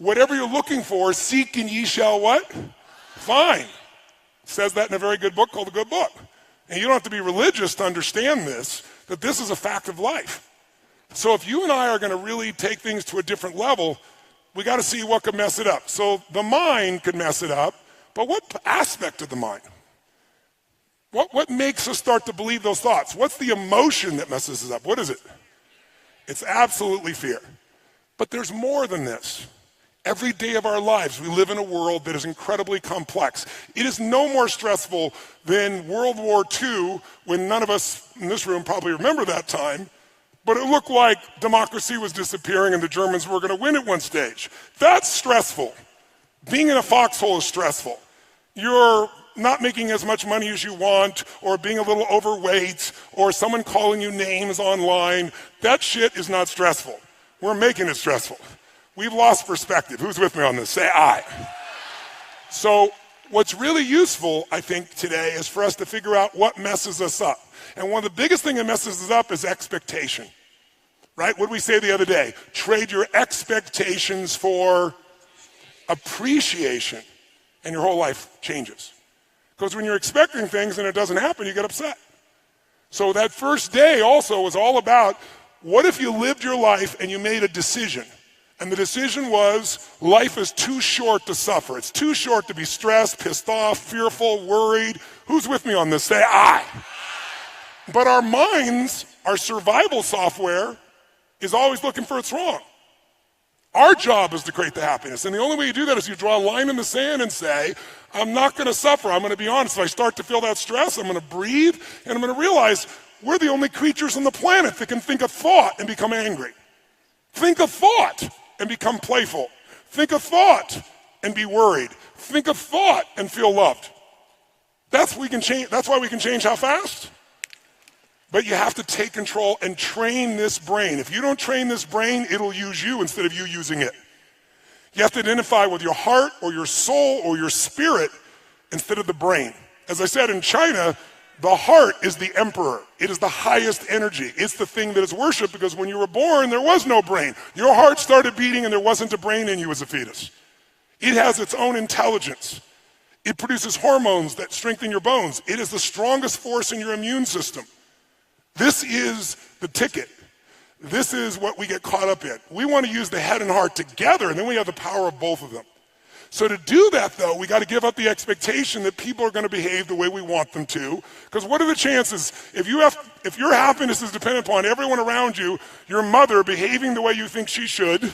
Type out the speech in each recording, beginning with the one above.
whatever you're looking for, seek and ye shall what? Find. It says that in a very good book called The Good Book. And you don't have to be religious to understand this, that this is a fact of life. So if you and I are going to really take things to a different level, we got to see what could mess it up. So the mind could mess it up, but what aspect of the mind? What makes us start to believe those thoughts? What's the emotion that messes us up? What is it? It's absolutely fear. But there's more than this. Every day of our lives, we live in a world that is incredibly complex. It is no more stressful than World War II, when none of us in this room probably remember that time, but it looked like democracy was disappearing and the Germans were going to win at one stage. That's stressful. Being in a foxhole is stressful. You're not making as much money as you want, or being a little overweight, or someone calling you names online. That shit is not stressful. We're making it stressful. We've lost perspective. Who's with me on this? Say aye. So what's really useful, I think, today is for us to figure out what messes us up. And one of the biggest things that messes us up is expectation. Right? What did we say the other day? Trade your expectations for appreciation, and your whole life changes. Because when you're expecting things and it doesn't happen, you get upset. So that first day also was all about, what if you lived your life and you made a decision? And the decision was, life is too short to suffer. It's too short to be stressed, pissed off, fearful, worried. Who's with me on this? Say aye. But our minds, our survival software, is always looking for what's wrong. Our job is to create the happiness. And the only way you do that is you draw a line in the sand and say, I'm not going to suffer. I'm going to be honest. If I start to feel that stress, I'm going to breathe, and I'm going to realize we're the only creatures on the planet that can think a thought and become angry. Think a thought and become playful. Think a thought and be worried. Think a thought and feel loved. That's why we can change how fast? But you have to take control and train this brain. If you don't train this brain, it'll use you instead of you using it. You have to identify with your heart or your soul or your spirit instead of the brain. As I said, in China, the heart is the emperor. It is the highest energy. It's the thing that is worshipped, because when you were born, there was no brain. Your heart started beating and there wasn't a brain in you as a fetus. It has its own intelligence. It produces hormones that strengthen your bones. It is the strongest force in your immune system. This is the ticket. This is what we get caught up in. We want to use the head and heart together, and then we have the power of both of them. So to do that, though, we got to give up the expectation that people are going to behave the way we want them to. Because what are the chances, if your happiness is dependent upon everyone around you, your mother behaving the way you think she should,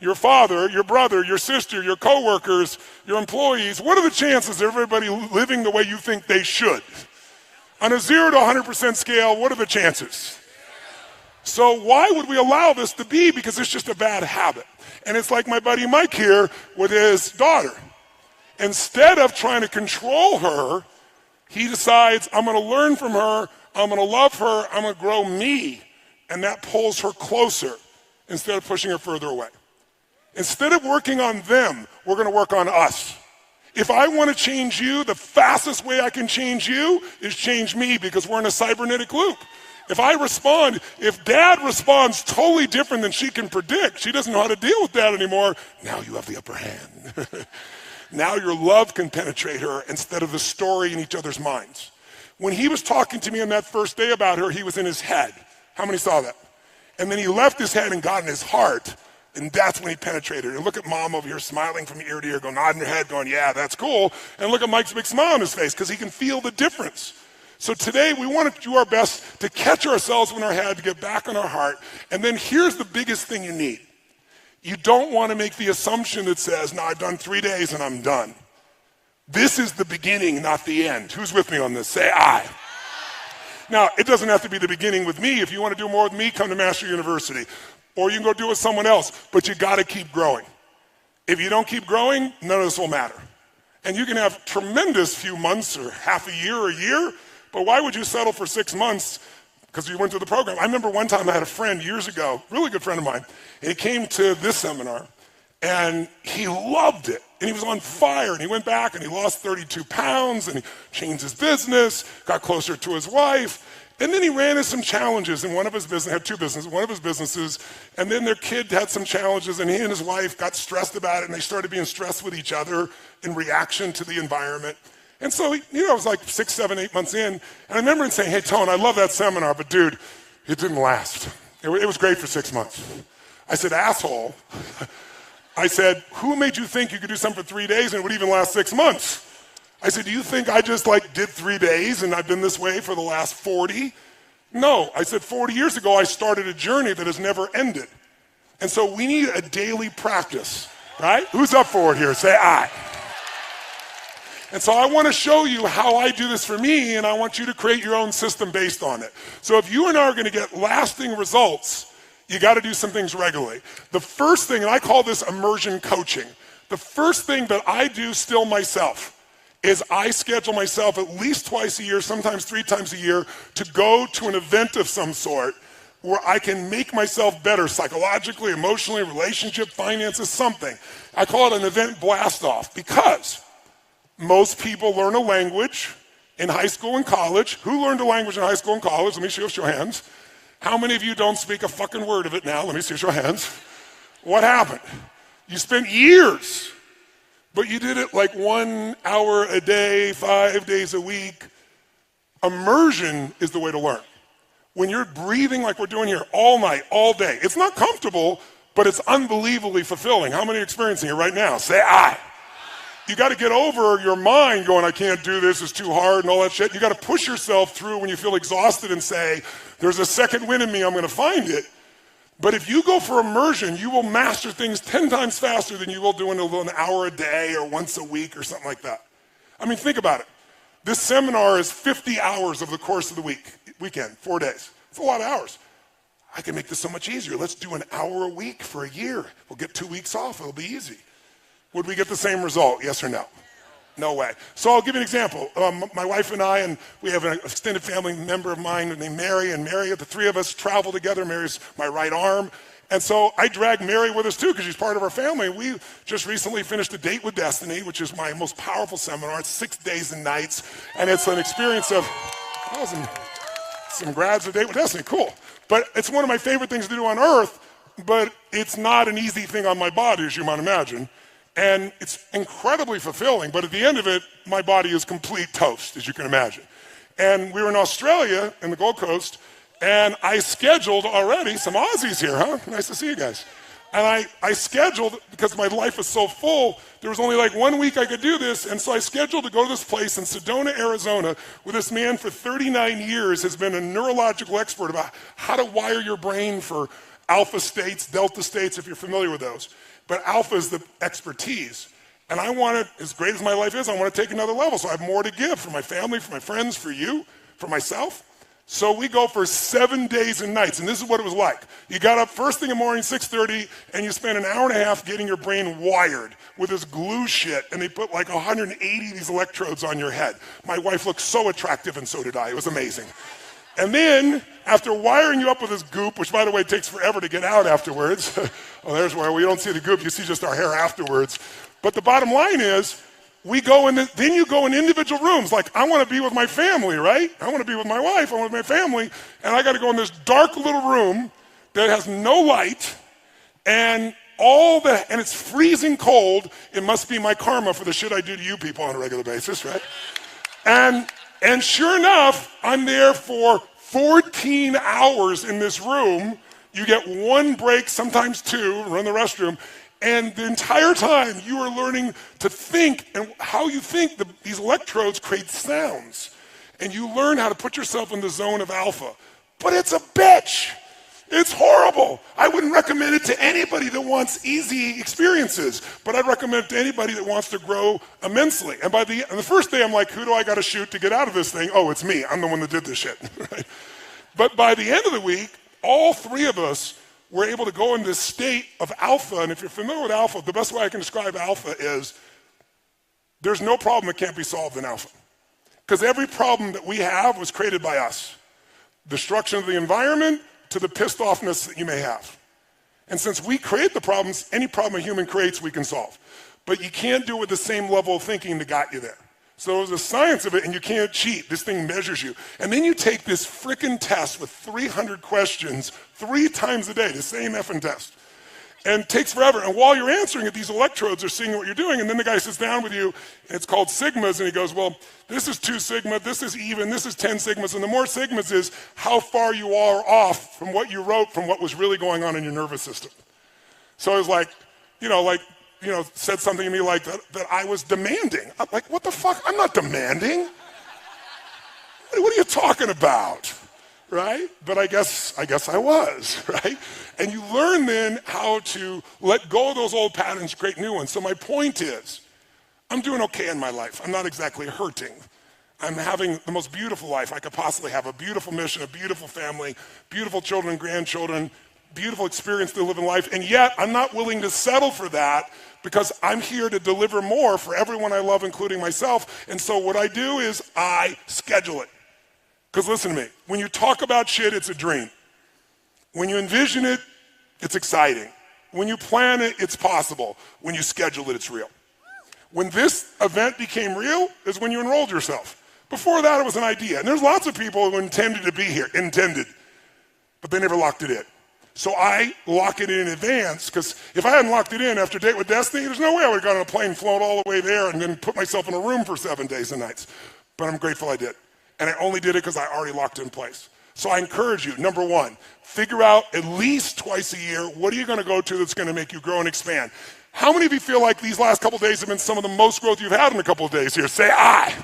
your father, your brother, your sister, your coworkers, your employees, what are the chances of everybody living the way you think they should? On a 0 to 100% scale, what are the chances? So why would we allow this to be? Because it's just a bad habit. And it's like my buddy Mike here with his daughter. Instead of trying to control her, he decides, I'm going to learn from her, I'm going to love her, I'm going to grow me. And that pulls her closer instead of pushing her further away. Instead of working on them, we're going to work on us. If I want to change you, the fastest way I can change you is change me, because we're in a cybernetic loop. If dad responds totally different than she can predict, she doesn't know how to deal with that anymore, now you have the upper hand. Now your love can penetrate her instead of the story in each other's minds. When he was talking to me on that first day about her, he was in his head. How many saw that? And then he left his head and got in his heart, and that's when he penetrated her. And look at mom over here smiling from ear to ear, going, nodding her head, going, yeah, that's cool. And look at Mike's big smile on his face, because he can feel the difference. So today we want to do our best to catch ourselves in our head, to get back on our heart. And then here's the biggest thing you need. You don't want to make the assumption that says, no, I've done 3 days and I'm done. This is the beginning, not the end. Who's with me on this? Say aye. Now, it doesn't have to be the beginning with me. If you want to do more with me, come to Master University. Or you can go do it with someone else. But you got to keep growing. If you don't keep growing, none of this will matter. And you can have tremendous few months or half a year or a year, but why would you settle for 6 months because you went to the program? I remember one time I had a friend years ago, really good friend of mine, and he came to this seminar, and he loved it. And he was on fire, and he went back, and he lost 32 pounds, and he changed his business, got closer to his wife, And then he ran into some challenges in one of his business, had two businesses, one of his businesses, and then their kid had some challenges, and he and his wife got stressed about it, and they started being stressed with each other in reaction to the environment. And so, it was like 6, 7, 8 months in, and I remember him saying, hey, Tone, I love that seminar, but dude, it didn't last. It was great for 6 months. I said, asshole. I said, who made you think you could do something for 3 days and it would even last 6 months? I said, do you think I just did 3 days and I've been this way for the last 40? No, I said 40 years ago I started a journey that has never ended. And so we need a daily practice, right? Who's up for it here? Say aye. And so I want to show you how I do this for me, and I want you to create your own system based on it. So if you and I are going to get lasting results, you got to do some things regularly. The first thing, and I call this immersion coaching, the first thing that I do still myself is I schedule myself at least twice a year, sometimes 3 times a year, to go to an event of some sort where I can make myself better psychologically, emotionally, relationship, finances, something. I call it an event blast-off because most people learn a language in high school and college. Who learned a language in high school and college? Let me see your hands. How many of you don't speak a fucking word of it now? Let me see your hands. What happened? You spent years, but you did it like 1 hour a day, 5 days a week. Immersion is the way to learn. When you're breathing like we're doing here all night, all day, it's not comfortable, but it's unbelievably fulfilling. How many are experiencing it right now? Say aye. You got to get over your mind going, I can't do this, it's too hard and all that shit. You got to push yourself through when you feel exhausted and say, there's a second wind in me, I'm going to find it. But if you go for immersion, you will master things 10 times faster than you will doing an hour a day or once a week or something like that. I mean, think about it. This seminar is 50 hours of the course of the weekend, 4 days. It's a lot of hours. I can make this so much easier. Let's do an hour a week for a year. We'll get 2 weeks off, it'll be easy. Would we get the same result, yes or no? No way. So I'll give you an example. My wife and I, and we have an extended family member of mine named Mary, and Mary, the 3 of us travel together. Mary's my right arm. And so I drag Mary with us too because she's part of our family. We just recently finished A Date with Destiny, which is my most powerful seminar. It's 6 days and nights, and it's an experience of some grads of Date with Destiny, cool. But it's one of my favorite things to do on earth, but it's not an easy thing on my body, as you might imagine. And it's incredibly fulfilling, but at the end of it, my body is complete toast, as you can imagine. And we were in Australia, in the Gold Coast, and I scheduled already, some Aussies here, huh? Nice to see you guys. And I scheduled, because my life was so full, there was only like 1 week I could do this, and so I scheduled to go to this place in Sedona, Arizona, where this man for 39 years has been a neurological expert about how to wire your brain for alpha states, delta states, if you're familiar with those. But alpha is the expertise. And I want to, as great as my life is, I want to take another level. So I have more to give for my family, for my friends, for you, for myself. So we go for 7 days and nights. And this is what it was like. You got up first thing in the morning, 6:30, and you spent an hour and a half getting your brain wired with this glue shit. And they put like 180 of these electrodes on your head. My wife looked so attractive, and so did I. It was amazing. And then, after wiring you up with this goop, which, by the way, takes forever to get out afterwards. Oh, there's where we don't see the goop. You see just our hair afterwards. But the bottom line is, we go in, then you go in individual rooms. Like, I want to be with my family, right? I want to be with my wife. I want to be with my family. And I got to go in this dark little room that has no light. And it's freezing cold. It must be my karma for the shit I do to you people on a regular basis, right? And sure enough, I'm there for 14 hours in this room. You get 1 break, sometimes 2, run the restroom. And the entire time you are learning to think, and how you think, these electrodes create sounds. And you learn how to put yourself in the zone of alpha. But it's a bitch. It's horrible. I wouldn't recommend it to anybody that wants easy experiences, but I'd recommend it to anybody that wants to grow immensely. And the first day, I'm like, who do I got to shoot to get out of this thing? Oh, it's me. I'm the one that did this shit. Right? But by the end of the week, all 3 of us were able to go in this state of alpha. And if you're familiar with alpha, the best way I can describe alpha is there's no problem that can't be solved in alpha. Because every problem that we have was created by us. Destruction of the environment, to the pissed offness that you may have. And since we create the problems, any problem a human creates, we can solve. But you can't do it with the same level of thinking that got you there. So there's a science of it, and you can't cheat. This thing measures you. And then you take this frickin' test with 300 questions 3 times a day, the same effing test. And it takes forever. And while you're answering it, these electrodes are seeing what you're doing. And then the guy sits down with you, and it's called sigmas, and he goes, well, this is 2 sigma, this is even, this is 10 sigmas. And the more sigmas is how far you are off from what you wrote from what was really going on in your nervous system. So it was like, said something to me like that I was demanding. I'm like, what the fuck? I'm not demanding. What are you talking about? Right? But I guess I was, right? And you learn then how to let go of those old patterns, create new ones. So my point is, I'm doing okay in my life. I'm not exactly hurting. I'm having the most beautiful life I could possibly have, a beautiful mission, a beautiful family, beautiful children, grandchildren, beautiful experience to live in life. And yet I'm not willing to settle for that because I'm here to deliver more for everyone I love, including myself. And so what I do is I schedule it. Because listen to me, when you talk about shit, it's a dream. When you envision it, it's exciting. When you plan it, it's possible. When you schedule it, it's real. When this event became real is when you enrolled yourself. Before that, it was an idea. And there's lots of people who intended to be here, but they never locked it in. So I lock it in advance, because if I hadn't locked it in after Date with Destiny, there's no way I would have gotten on a plane, flown all the way there, and then put myself in a room for 7 days and nights. But I'm grateful I did. And I only did it because I already locked it in place. So I encourage you, number 1, figure out at least twice a year, what are you going to go to that's going to make you grow and expand? How many of you feel like these last couple days have been some of the most growth you've had in a couple of days here? Say aye.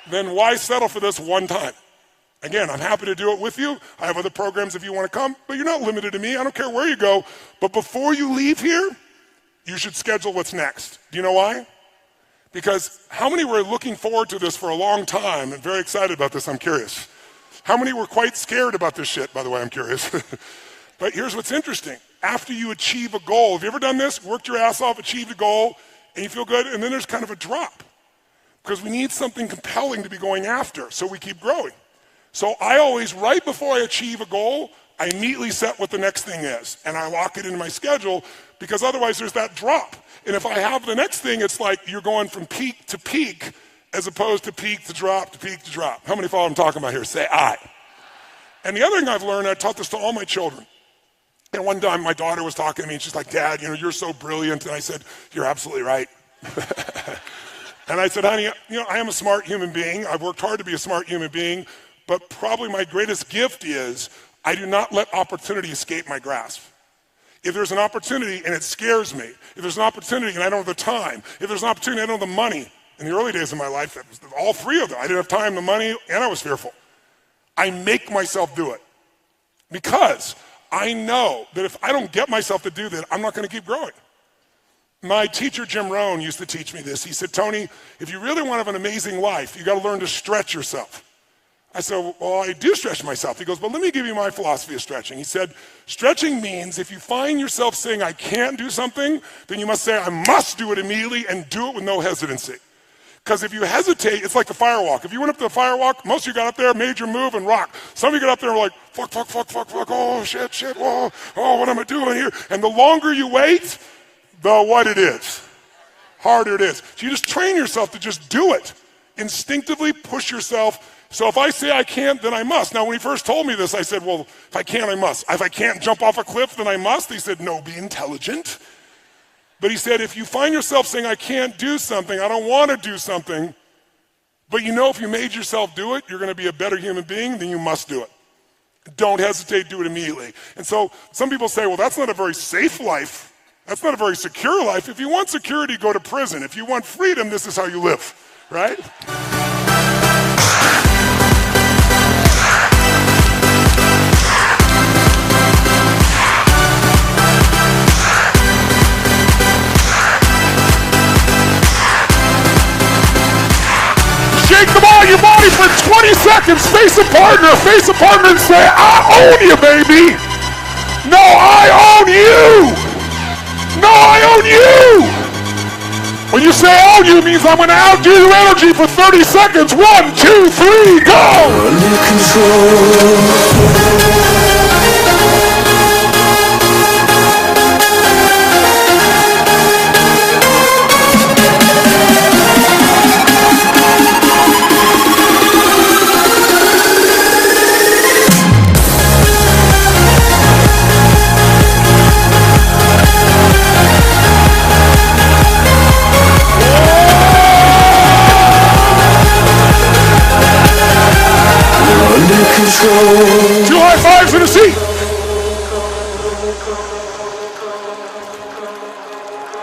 Then why settle for this one time? Again, I'm happy to do it with you. I have other programs if you want to come, but you're not limited to me. I don't care where you go. But before you leave here, you should schedule what's next. Do you know why? Because how many were looking forward to this for a long time and very excited about this? I'm curious. How many were quite scared about this shit, by the way? I'm curious. But here's what's interesting. After you achieve a goal, have you ever done this? Worked your ass off, achieved a goal, and you feel good, and then there's kind of a drop. Because we need something compelling to be going after, so we keep growing. So I always, right before I achieve a goal, I neatly set what the next thing is, and I lock it into my schedule, because otherwise there's that drop. And if I have the next thing, it's like you're going from peak to peak, as opposed to peak to drop to peak to drop. How many follow what I'm talking about here? Say aye. And the other thing I've learned, I taught this to all my children. And one time my daughter was talking to me, and she's like, Dad, you're so brilliant. And I said, you're absolutely right. And I said, honey, I am a smart human being. I've worked hard to be a smart human being. But probably my greatest gift is I do not let opportunity escape my grasp. If there's an opportunity and it scares me, if there's an opportunity and I don't have the time, if there's an opportunity and I don't have the money, in the early days of my life, that was all 3 of them. I didn't have time, the money, and I was fearful. I make myself do it because I know that if I don't get myself to do that, I'm not going to keep growing. My teacher, Jim Rohn, used to teach me this. He said, Tony, if you really want to have an amazing life, you got to learn to stretch yourself. I said, well, I do stretch myself. He goes, but let me give you my philosophy of stretching. He said, stretching means if you find yourself saying, I can't do something, then you must say, I must do it immediately and do it with no hesitancy. Because if you hesitate, it's like the firewalk. If you went up to the firewalk, most of you got up there, made your move, and rocked. Some of you got up there and were like, fuck, oh, shit, whoa, oh, what am I doing here? And the longer you wait, the what it is, harder it is. So you just train yourself to just do it. Instinctively push yourself. So if I say I can't, then I must. Now, when he first told me this, I said, well, if I can't, I must. If I can't jump off a cliff, then I must. He said, no, be intelligent. But he said, if you find yourself saying, I can't do something, I don't want to do something, but if you made yourself do it, you're going to be a better human being, then you must do it. Don't hesitate, do it immediately. And so some people say, well, that's not a very safe life. That's not a very secure life. If you want security, go to prison. If you want freedom, this is how you live, right? Shake them all your body for 20 seconds. Face a partner and say, I own you, baby. No, I own you. No, I own you. When you say I own you, it means I'm going to outdo your energy for 30 seconds. 1, 2, 3, go. Under control.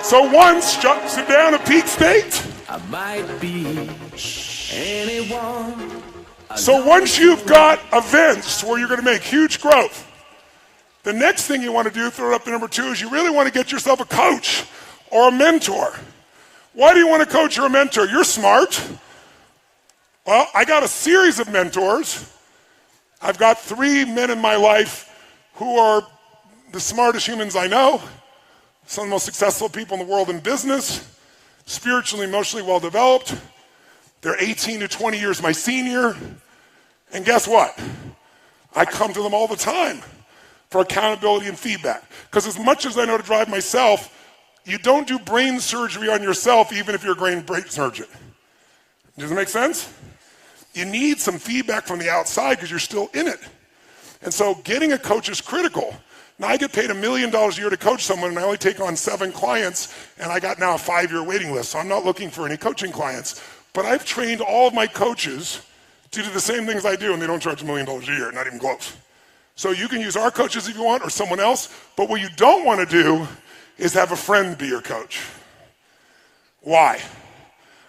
So once, sit down at peak state. I might be anyone. So once you've got events where you're going to make huge growth, the next thing you want to do, throw it up to number 2, is you really want to get yourself a coach or a mentor. Why do you want a coach or a mentor? You're smart. Well, I got a series of mentors. I've got 3 men in my life who are the smartest humans I know, some of the most successful people in the world in business, spiritually, emotionally well-developed. They're 18 to 20 years my senior. And guess what? I come to them all the time for accountability and feedback. Because as much as I know to drive myself, you don't do brain surgery on yourself even if you're a brain surgeon. Does it make sense? You need some feedback from the outside because you're still in it. And so getting a coach is critical. Now I get paid $1 million a year to coach someone, and I only take on 7 clients, and I got now a 5-year waiting list, so I'm not looking for any coaching clients. But I've trained all of my coaches to do the same things I do, and they don't charge $1 million a year, not even close. So you can use our coaches if you want, or someone else, but what you don't want to do is have a friend be your coach. Why?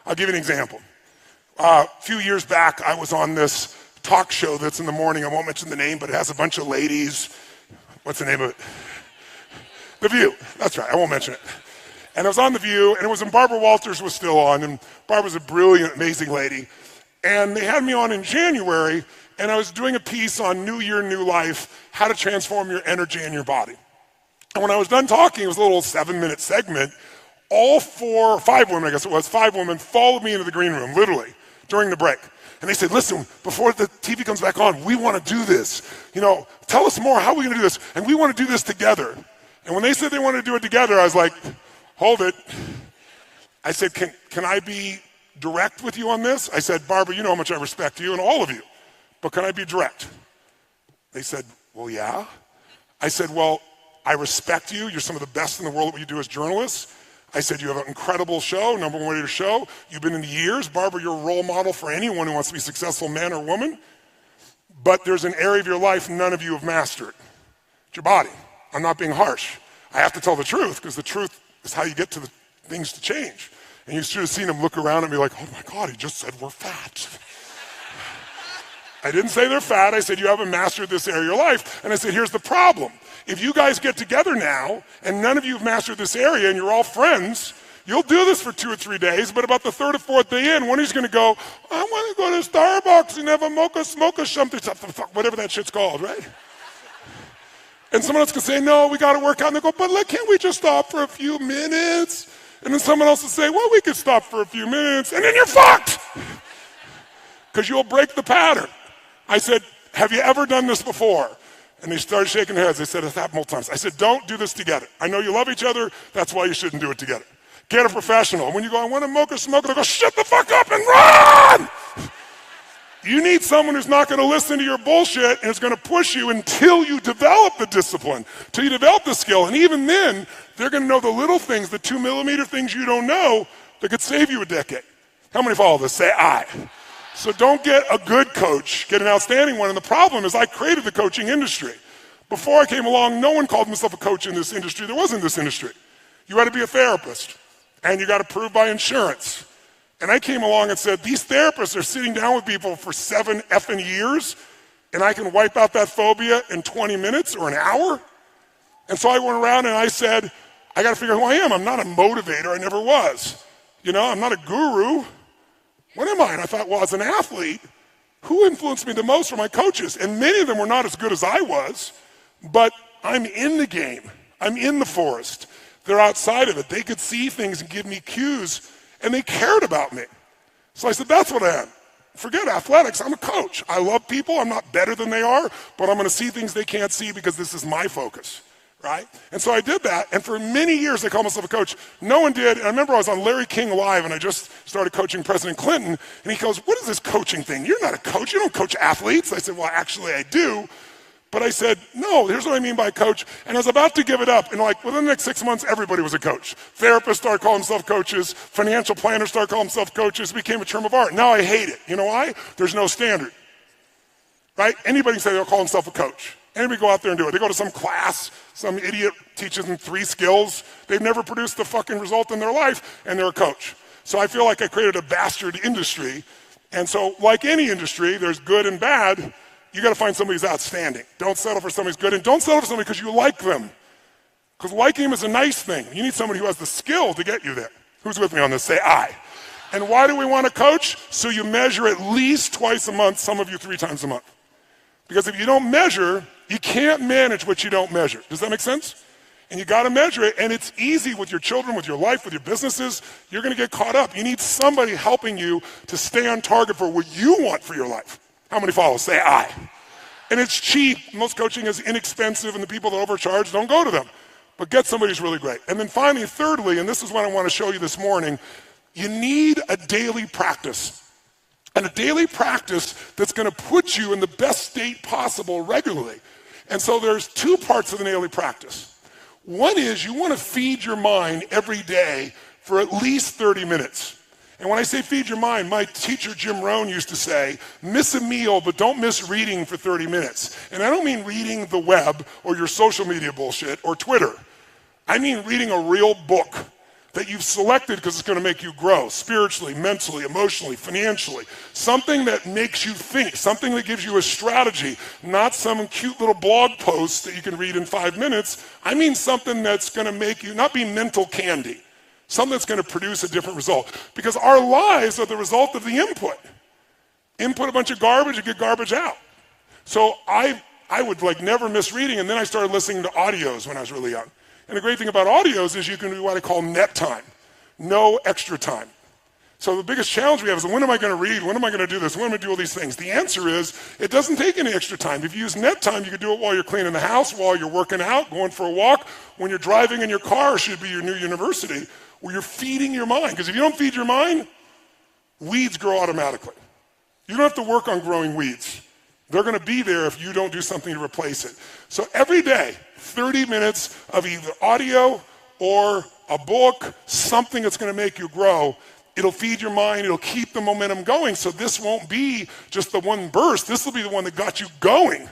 I'll give you an example. A few years back, I was on this talk show that's in the morning. I won't mention the name, but it has a bunch of ladies. What's the name of it? The View. That's right, I won't mention it. And I was on The View, and it was when Barbara Walters was still on, and Barbara's a brilliant, amazing lady. And they had me on in January, and I was doing a piece on New Year, New Life, how to transform your energy and your body. And when I was done talking, it was a little 7-minute segment. All 5 women, I guess it was, 5 women followed me into the green room, literally, during the break. And they said, listen, before the TV comes back on, we want to do this. You know, tell us more, how are we going to do this? And we want to do this together. And when they said they wanted to do it together, I was like, hold it. I said, can I be direct with you on this? I said, Barbara, you know how much I respect you and all of you, but can I be direct? They said, well, yeah. I said, well, I respect you. You're some of the best in the world at what you do as journalists. I said, you have an incredible show, #1 radio show. You've been in the years. Barbara, you're a role model for anyone who wants to be successful, man or woman. But there's an area of your life none of you have mastered. It's your body. I'm not being harsh. I have to tell the truth because the truth is how you get to the things to change. And you should have seen him look around and be like, oh my God, he just said we're fat. I didn't say they're fat. I said, you haven't mastered this area of your life. And I said, here's the problem. If you guys get together now and none of you have mastered this area and you're all friends, you'll do this for 2 or 3 days, but about the 3rd or 4th day in, one of you's going to go, I want to go to Starbucks and have a mocha something, whatever that shit's called, right? And someone else can say, no, we got to work out. And they go, but can't we just stop for a few minutes? And then someone else will say, well, we could stop for a few minutes. And then you're fucked because you'll break the pattern. I said, have you ever done this before? And they started shaking their heads. They said, it's happened multiple times. I said, don't do this together. I know you love each other. That's why you shouldn't do it together. Get a professional. When you go, I want to mocha smoke, they go, shut the fuck up and run! You need someone who's not going to listen to your bullshit and is going to push you until you develop the discipline, till you develop the skill. And even then, they're going to know the little things, the 2-millimeter things you don't know that could save you a decade. How many follow this? Say I. So don't get a good coach, get an outstanding one. And the problem is I created the coaching industry. Before I came along, no one called himself a coach in this industry. There wasn't this industry. You had to be a therapist, and you got approved by insurance. And I came along and said, these therapists are sitting down with people for 7 effing years, and I can wipe out that phobia in 20 minutes or an hour? And so I went around and I said, I got to figure out who I am. I'm not a motivator. I never was. You know, I'm not a guru. What am I? And I thought, well, as an athlete, who influenced me the most were my coaches. And many of them were not as good as I was, but I'm in the game. I'm in the forest. They're outside of it. They could see things and give me cues, and they cared about me. So I said, that's what I am. Forget athletics, I'm a coach. I love people, I'm not better than they are, but I'm gonna see things they can't see because this is my focus, right? And so I did that, and for many years I called myself a coach. No one did, and I remember I was on Larry King Live, and I just started coaching President Clinton, and he goes, what is this coaching thing? You're not a coach, you don't coach athletes. I said, well, actually I do. But I said, no, here's what I mean by coach. And I was about to give it up. And like within the next 6 months, everybody was a coach. Therapists started calling themselves coaches. Financial planners started calling themselves coaches. It became a term of art. Now I hate it. You know why? There's no standard. Right? Anybody can say they'll call themselves a coach. Anybody go out there and do it. They go to some class, some idiot teaches them 3 skills. They've never produced a fucking result in their life, and they're a coach. So I feel like I created a bastard industry. And so like any industry, there's good and bad. You got to find somebody who's outstanding. Don't settle for somebody who's good, and don't settle for somebody because you like them. Because liking them is a nice thing. You need somebody who has the skill to get you there. Who's with me on this? Say aye. And why do we want a coach? So you measure at least twice a month, some of you 3 times a month. Because if you don't measure, you can't manage what you don't measure. Does that make sense? And you got to measure it, and it's easy with your children, with your life, with your businesses. You're going to get caught up. You need somebody helping you to stay on target for what you want for your life. How many follow? Say aye. And it's cheap. Most coaching is inexpensive, and the people that overcharge, don't go to them. But get somebody who's really great. And then finally, thirdly, and this is what I want to show you this morning, you need a daily practice. And a daily practice that's going to put you in the best state possible regularly. And so there's 2 parts of the daily practice. One is you want to feed your mind every day for at least 30 minutes. And when I say feed your mind, my teacher Jim Rohn used to say, miss a meal, but don't miss reading for 30 minutes. And I don't mean reading the web or your social media bullshit or Twitter. I mean reading a real book that you've selected because it's going to make you grow spiritually, mentally, emotionally, financially. Something that makes you think, something that gives you a strategy, not some cute little blog post that you can read in 5 minutes. I mean something that's going to make you not be mental candy, something that's going to produce a different result. Because our lives are the result of the input. Input a bunch of garbage, you get garbage out. So I would like never miss reading, and then I started listening to audios when I was really young. And the great thing about audios is you can do what I call net time, no extra time. So the biggest challenge we have is when am I going to read? When am I going to do this? When am I going to do all these things? The answer is it doesn't take any extra time. If you use net time, you can do it while you're cleaning the house, while you're working out, going for a walk. When you're driving in your car, should be your new university, where you're feeding your mind. Because if you don't feed your mind, weeds grow automatically. You don't have to work on growing weeds. They're going to be there if you don't do something to replace it. So every day, 30 minutes of either audio or a book, something that's going to make you grow. It'll feed your mind. It'll keep the momentum going. So this won't be just the one burst. This will be the one that got you going.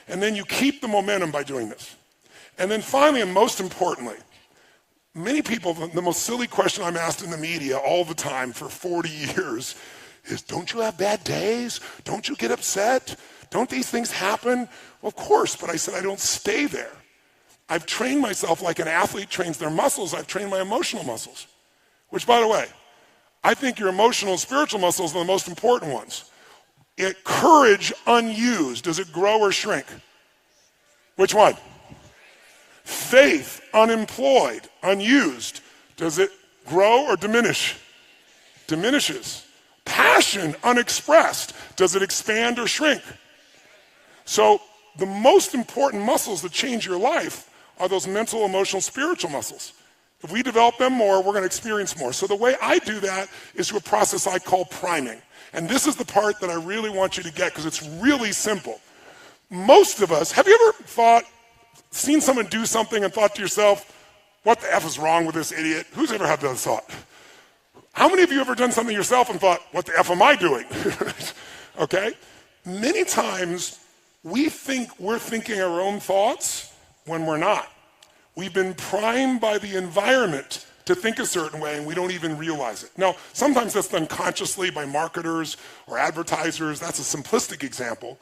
And then you keep the momentum by doing this. And then finally, and most importantly, many people, the most silly question I'm asked in the media all the time for 40 years is, don't you have bad days? Don't you get upset? Don't these things happen? Well, of course, but I said I don't stay there. I've trained myself like an athlete trains their muscles. I've trained my emotional muscles, which, by the way, I think your emotional and spiritual muscles are the most important ones. Courage unused, does it grow or shrink? Which one? Faith unemployed, unused, does it grow or diminish? Diminishes. Passion unexpressed, does it expand or shrink? So the most important muscles that change your life are those mental, emotional, spiritual muscles. If we develop them more, we're going to experience more. So the way I do that is through a process I call priming. And this is the part that I really want you to get because it's really simple. Most of us, have you ever seen someone do something and thought to yourself, what the F is wrong with this idiot? Who's ever had that thought? How many of you ever done something yourself and thought, what the F am I doing? Okay? Many times we think we're thinking our own thoughts when we're not. We've been primed by the environment to think a certain way and we don't even realize it. Now, sometimes that's done consciously by marketers or advertisers. That's a simplistic example.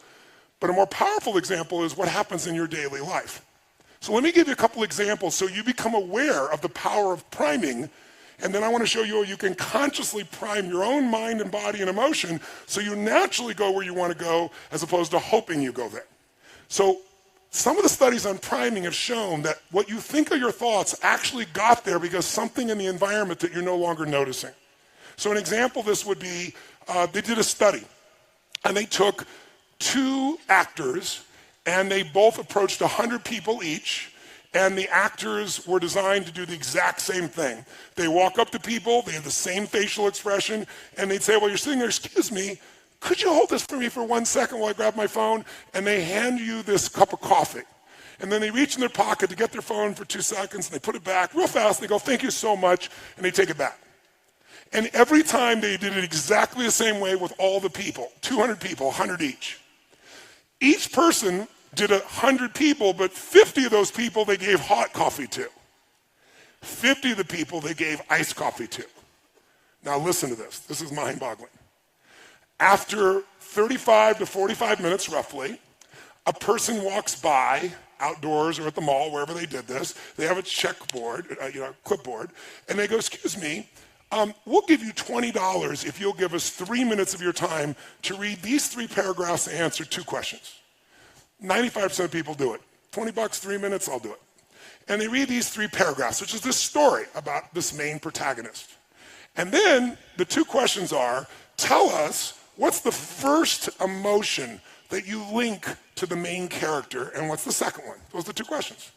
But a more powerful example is what happens in your daily life. So let me give you a couple examples so you become aware of the power of priming. And then I want to show you how you can consciously prime your own mind and body and emotion so you naturally go where you want to go as opposed to hoping you go there. So some of the studies on priming have shown that what you think are your thoughts actually got there because something in the environment that you're no longer noticing. So an example of this would be, they did a study and they took 2 actors and they both approached 100 people each, and the actors were designed to do the exact same thing. They walk up to people, they have the same facial expression, and they'd say, well, you're sitting there, excuse me, could you hold this for me for 1 second while I grab my phone? And they hand you this cup of coffee. And then they reach in their pocket to get their phone for 2 seconds, and they put it back real fast, and they go, thank you so much, and they take it back. And every time they did it exactly the same way with all the people, 200 people, 100 each. Each person did 100 people, but 50 of those people they gave hot coffee to. 50 of the people they gave iced coffee to. Now listen to this. This is mind-boggling. After 35 to 45 minutes roughly, a person walks by outdoors or at the mall, wherever they did this. They have a checkboard, clipboard, and they go, excuse me, we'll give you $20 if you'll give us 3 minutes of your time to read these 3 paragraphs and answer 2 questions. 95% of people do it. $20, 3 minutes, I'll do it. And they read these 3 paragraphs, which is this story about this main protagonist. And then the 2 questions are, tell us what's the first emotion that you link to the main character, and what's the second one? Those are the 2 questions.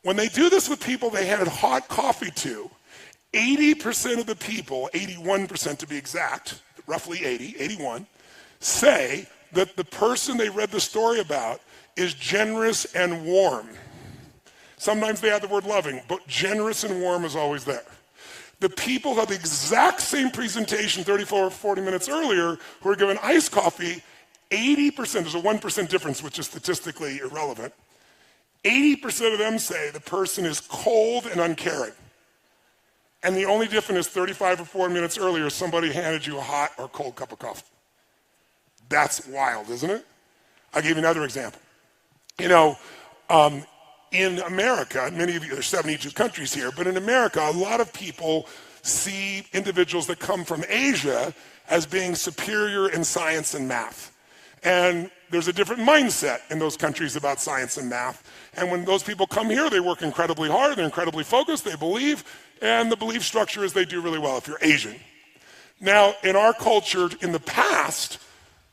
When they do this with people they had hot coffee to, 80% of the people, 81% to be exact, roughly 80, 81, say that the person they read the story about is generous and warm. Sometimes they add the word loving, but generous and warm is always there. The people who had the exact same presentation 34 or 40 minutes earlier who were given iced coffee, 80%, there's a 1% difference which is statistically irrelevant, 80% of them say the person is cold and uncaring. And the only difference is 35 or 40 minutes earlier somebody handed you a hot or cold cup of coffee. That's wild, isn't it? I'll give you another example. In America, many of you, there's 72 countries here, but in America, a lot of people see individuals that come from Asia as being superior in science and math. And there's a different mindset in those countries about science and math. And when those people come here, they work incredibly hard, they're incredibly focused, they believe, and the belief structure is they do really well if you're Asian. Now, in our culture, in the past,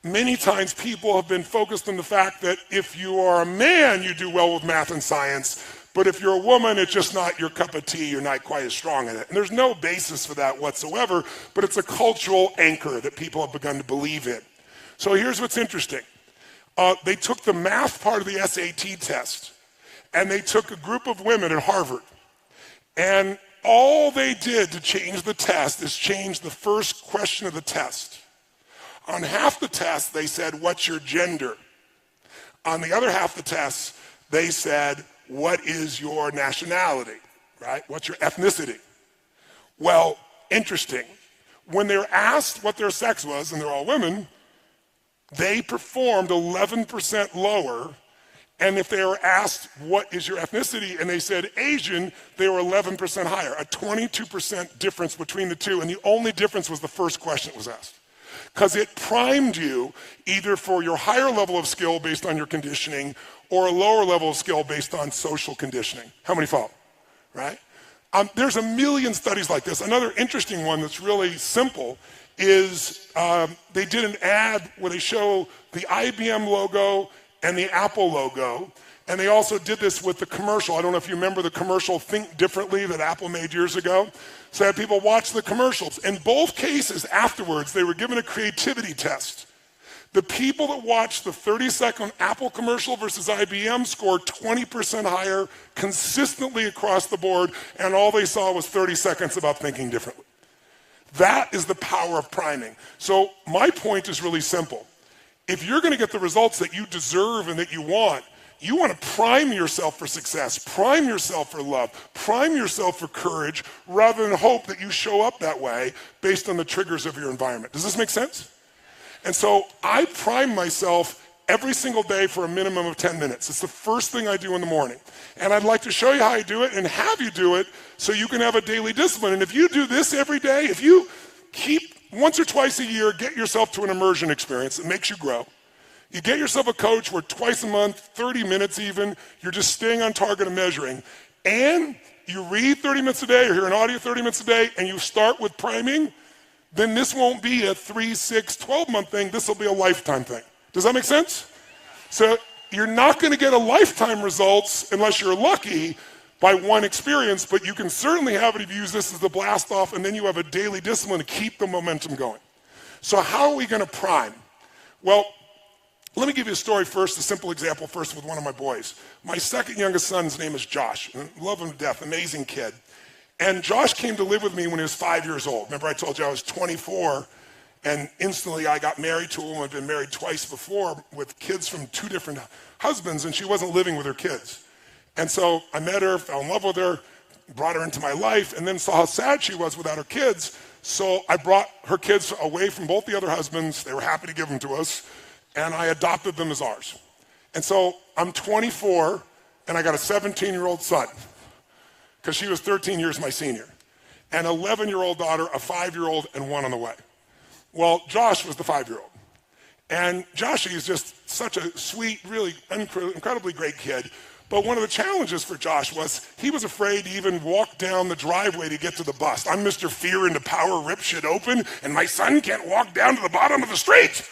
many times people have been focused on the fact that if you are a man, you do well with math and science, but if you're a woman, it's just not your cup of tea, you're not quite as strong in it. And there's no basis for that whatsoever, but it's a cultural anchor that people have begun to believe in. So here's what's interesting. They took the math part of the SAT test, and they took a group of women at Harvard, and all they did to change the test is change the first question of the test. On half the test, they said, what's your gender? On the other half of the test, they said, what is your nationality, right? What's your ethnicity? Well, interesting. When they were asked what their sex was, and they're all women, they performed 11% lower. And if they were asked, what is your ethnicity? And they said Asian, they were 11% higher, a 22% difference between the two. And the only difference was the first question that was asked. Because it primed you either for your higher level of skill based on your conditioning or a lower level of skill based on social conditioning. How many follow, right? There's a million studies like this. Another interesting one that's really simple is they did an ad where they show the IBM logo and the Apple logo, and they also did this with the commercial. I don't know if you remember the commercial Think Differently that Apple made years ago. So I had people watch the commercials. In both cases, afterwards, they were given a creativity test. The people that watched the 30-second Apple commercial versus IBM scored 20% higher consistently across the board, and all they saw was 30 seconds about thinking differently. That is the power of priming. So my point is really simple. If you're going to get the results that you deserve and that you want to prime yourself for success, prime yourself for love, prime yourself for courage, rather than hope that you show up that way based on the triggers of your environment. Does this make sense? And so I prime myself every single day for a minimum of 10 minutes. It's the first thing I do in the morning. And I'd like to show you how I do it and have you do it so you can have a daily discipline. And if you do this every day, if you keep once or twice a year, get yourself to an immersion experience that makes you grow. You get yourself a coach where twice a month, 30 minutes even, you're just staying on target and measuring. And you read 30 minutes a day or hear an audio 30 minutes a day and you start with priming, then this won't be a 3, 6, 12-month thing. This will be a lifetime thing. Does that make sense? So you're not going to get a lifetime results unless you're lucky by one experience, but you can certainly have it if you use this as the blast off, and then you have a daily discipline to keep the momentum going. So how are we going to prime? Well, let me give you a story first, a simple example first with one of my boys. My second youngest son's name is Josh. I love him to death, amazing kid. And Josh came to live with me when he was 5 years old. Remember I told you I was 24 And instantly I got married to a woman I'd been married twice before with kids from 2 different husbands, and she wasn't living with her kids. And so I met her, fell in love with her, brought her into my life, and then saw how sad she was without her kids. So I brought her kids away from both the other husbands. They were happy to give them to us, and I adopted them as ours. And so I'm 24, and I got a 17-year-old son, because she was 13 years my senior, an 11-year-old daughter, a 5-year-old, and one on the way. Well, Josh was the 5-year-old. And Joshy is just such a sweet, really incredibly great kid. But one of the challenges for Josh was he was afraid to even walk down the driveway to get to the bus. I'm Mr. Fear into Power, rip shit open, and my son can't walk down to the bottom of the street.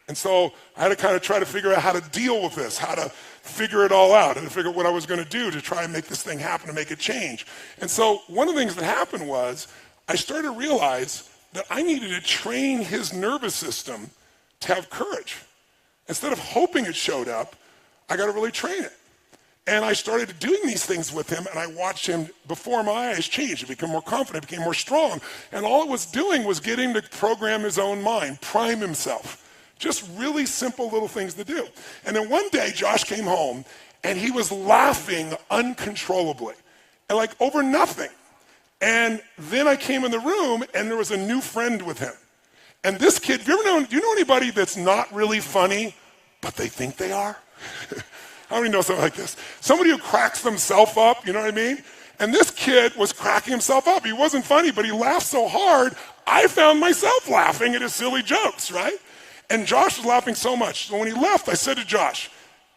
And so I had to kind of try to figure out how to deal with this, how to figure it all out, and to figure out what I was going to do to try and make this thing happen, to make it change. And so one of the things that happened was I started to realize that I needed to train his nervous system to have courage. Instead of hoping it showed up, I got to really train it. And I started doing these things with him, and I watched him before my eyes change. He became more confident, became more strong. And all it was doing was getting him to program his own mind, prime himself. Just really simple little things to do. And then one day, Josh came home, and he was laughing uncontrollably, and like over nothing. And then I came in the room, and there was a new friend with him. And this kid, do you know anybody that's not really funny, but they think they are? How many know something like this? Somebody who cracks themselves up, you know what I mean? And this kid was cracking himself up. He wasn't funny, but he laughed so hard, I found myself laughing at his silly jokes, right? And Josh was laughing so much. So when he left, I said to Josh,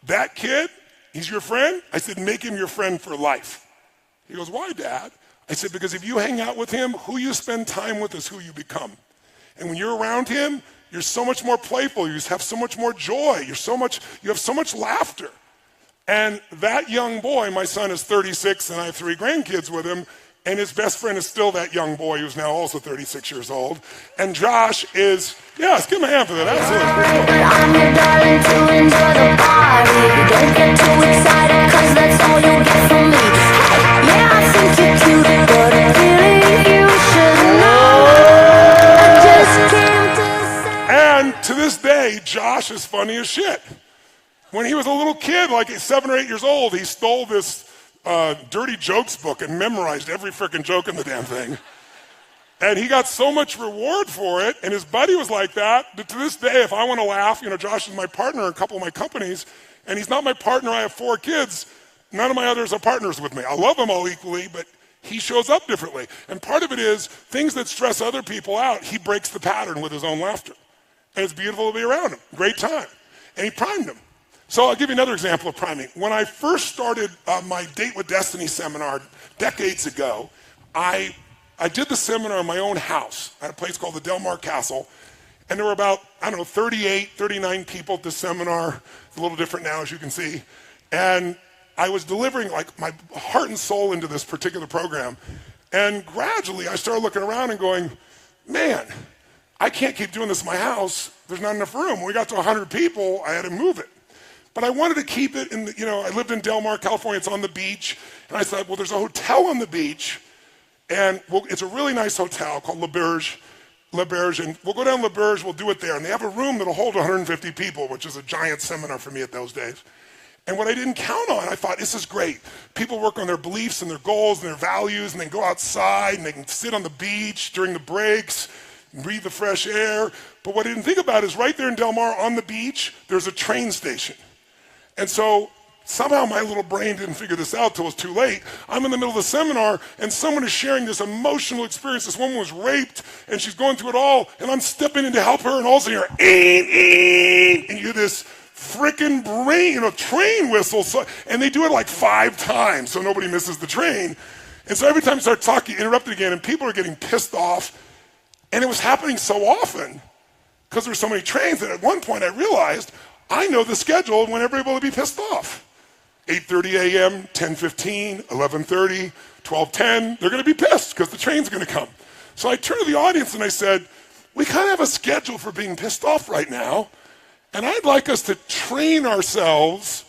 that kid, he's your friend? I said, make him your friend for life. He goes, why, Dad? I said, because if you hang out with him, who you spend time with is who you become. And when you're around him, you're so much more playful. You have so much more joy. You have so much laughter. And that young boy, my son is 36, and I have 3 grandkids with him, and his best friend is still that young boy who's now also 36 years old. And Josh is, let's give him a hand for that, absolutely. I'm your darling to enjoy the party. Don't get too excited, cause that's all you'll get from me. Hey, yeah, I think you're cute, but really you should know. I just came to say. And to this day, Josh is funny as shit. When he was a little kid, like 7 or 8 years old, he stole this dirty jokes book and memorized every freaking joke in the damn thing. And he got so much reward for it, and his buddy was like that to this day, if I want to laugh, Josh is my partner in a couple of my companies, and he's not my partner. I have 4 kids. None of my others are partners with me. I love them all equally, but he shows up differently. And part of it is things that stress other people out, he breaks the pattern with his own laughter. And it's beautiful to be around him. Great time. And he primed him. So I'll give you another example of priming. When I first started my Date with Destiny seminar decades ago, I did the seminar in my own house at a place called the Del Mar Castle. And there were about, 38, 39 people at the seminar. It's a little different now, as you can see. And I was delivering like my heart and soul into this particular program. And gradually I started looking around and going, man, I can't keep doing this in my house. There's not enough room. When we got to 100 people, I had to move it. But I wanted to keep it in, I lived in Del Mar, California. It's on the beach. And I thought, well, there's a hotel on the beach. And it's a really nice hotel called Le Berge. And we'll go down Le Berge, we'll do it there. And they have a room that'll hold 150 people, which is a giant seminar for me at those days. And what I didn't count on, I thought, this is great. People work on their beliefs and their goals and their values, and they can go outside and they can sit on the beach during the breaks, and breathe the fresh air. But what I didn't think about is right there in Del Mar on the beach, there's a train station. And so somehow my little brain didn't figure this out till it was too late. I'm in the middle of the seminar, and someone is sharing this emotional experience. This woman was raped, and she's going through it all, and I'm stepping in to help her, and all of a sudden you're, and you hear this freaking train whistle. And they do it like 5 times, so nobody misses the train. And so every time you start talking, you interrupt it again, and people are getting pissed off. And it was happening so often, because there were so many trains, that at one point I realized, I know the schedule when everybody will be pissed off. 8:30 a.m., 10:15, 11:30, 12:10, they're going to be pissed because the train's going to come. So I turned to the audience and I said, we kind of have a schedule for being pissed off right now, and I'd like us to train ourselves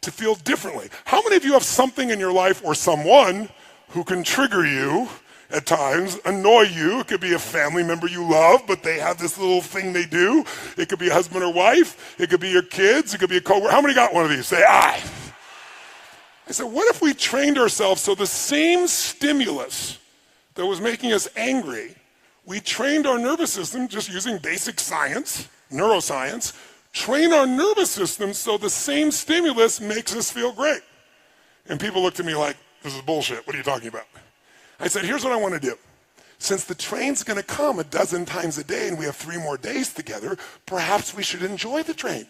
to feel differently. How many of you have something in your life or someone who can trigger you at times, annoy you. It could be a family member you love, but they have this little thing they do. It could be a husband or wife. It could be your kids. It could be a coworker. How many got one of these? Say, I said, what if we trained ourselves so the same stimulus that was making us angry, we trained our nervous system just using basic science, neuroscience, train our nervous system so the same stimulus makes us feel great. And people looked at me like, this is bullshit. What are you talking about? I said, here's what I want to do. Since the train's going to come 12 times a day and we have 3 more days together, perhaps we should enjoy the train.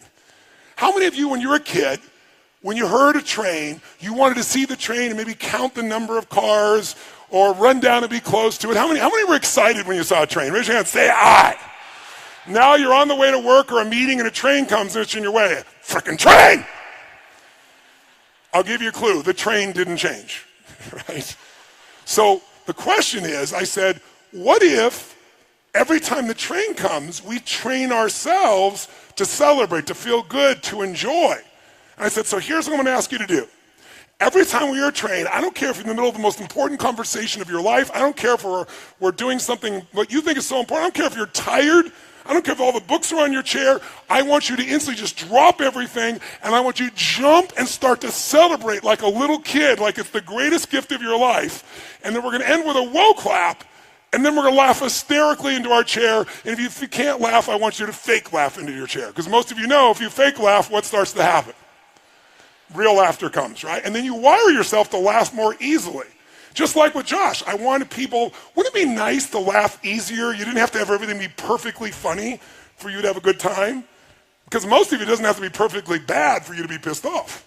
How many of you, when you were a kid, when you heard a train, you wanted to see the train and maybe count the number of cars or run down and be close to it? How many were excited when you saw a train? Raise your hand, say aye. Now you're on the way to work or a meeting and a train comes and it's in your way. Frickin' train! I'll give you a clue. The train didn't change, right? So the question is, I said, what if every time the train comes, we train ourselves to celebrate, to feel good, to enjoy? And I said, so here's what I'm going to ask you to do. Every time we are trained, I don't care if you're in the middle of the most important conversation of your life. I don't care if we're doing something what you think is so important. I don't care if you're tired. I don't care if all the books are on your chair. I want you to instantly just drop everything, and I want you to jump and start to celebrate like a little kid, like it's the greatest gift of your life. And then we're going to end with a whoa clap, and then we're going to laugh hysterically into our chair. And if you can't laugh, I want you to fake laugh into your chair. Because most of you know if you fake laugh, what starts to happen? Real laughter comes, right? And then you wire yourself to laugh more easily. Just like with Josh, I wanted people, wouldn't it be nice to laugh easier? You didn't have to have everything be perfectly funny for you to have a good time. Because most of it doesn't have to be perfectly bad for you to be pissed off.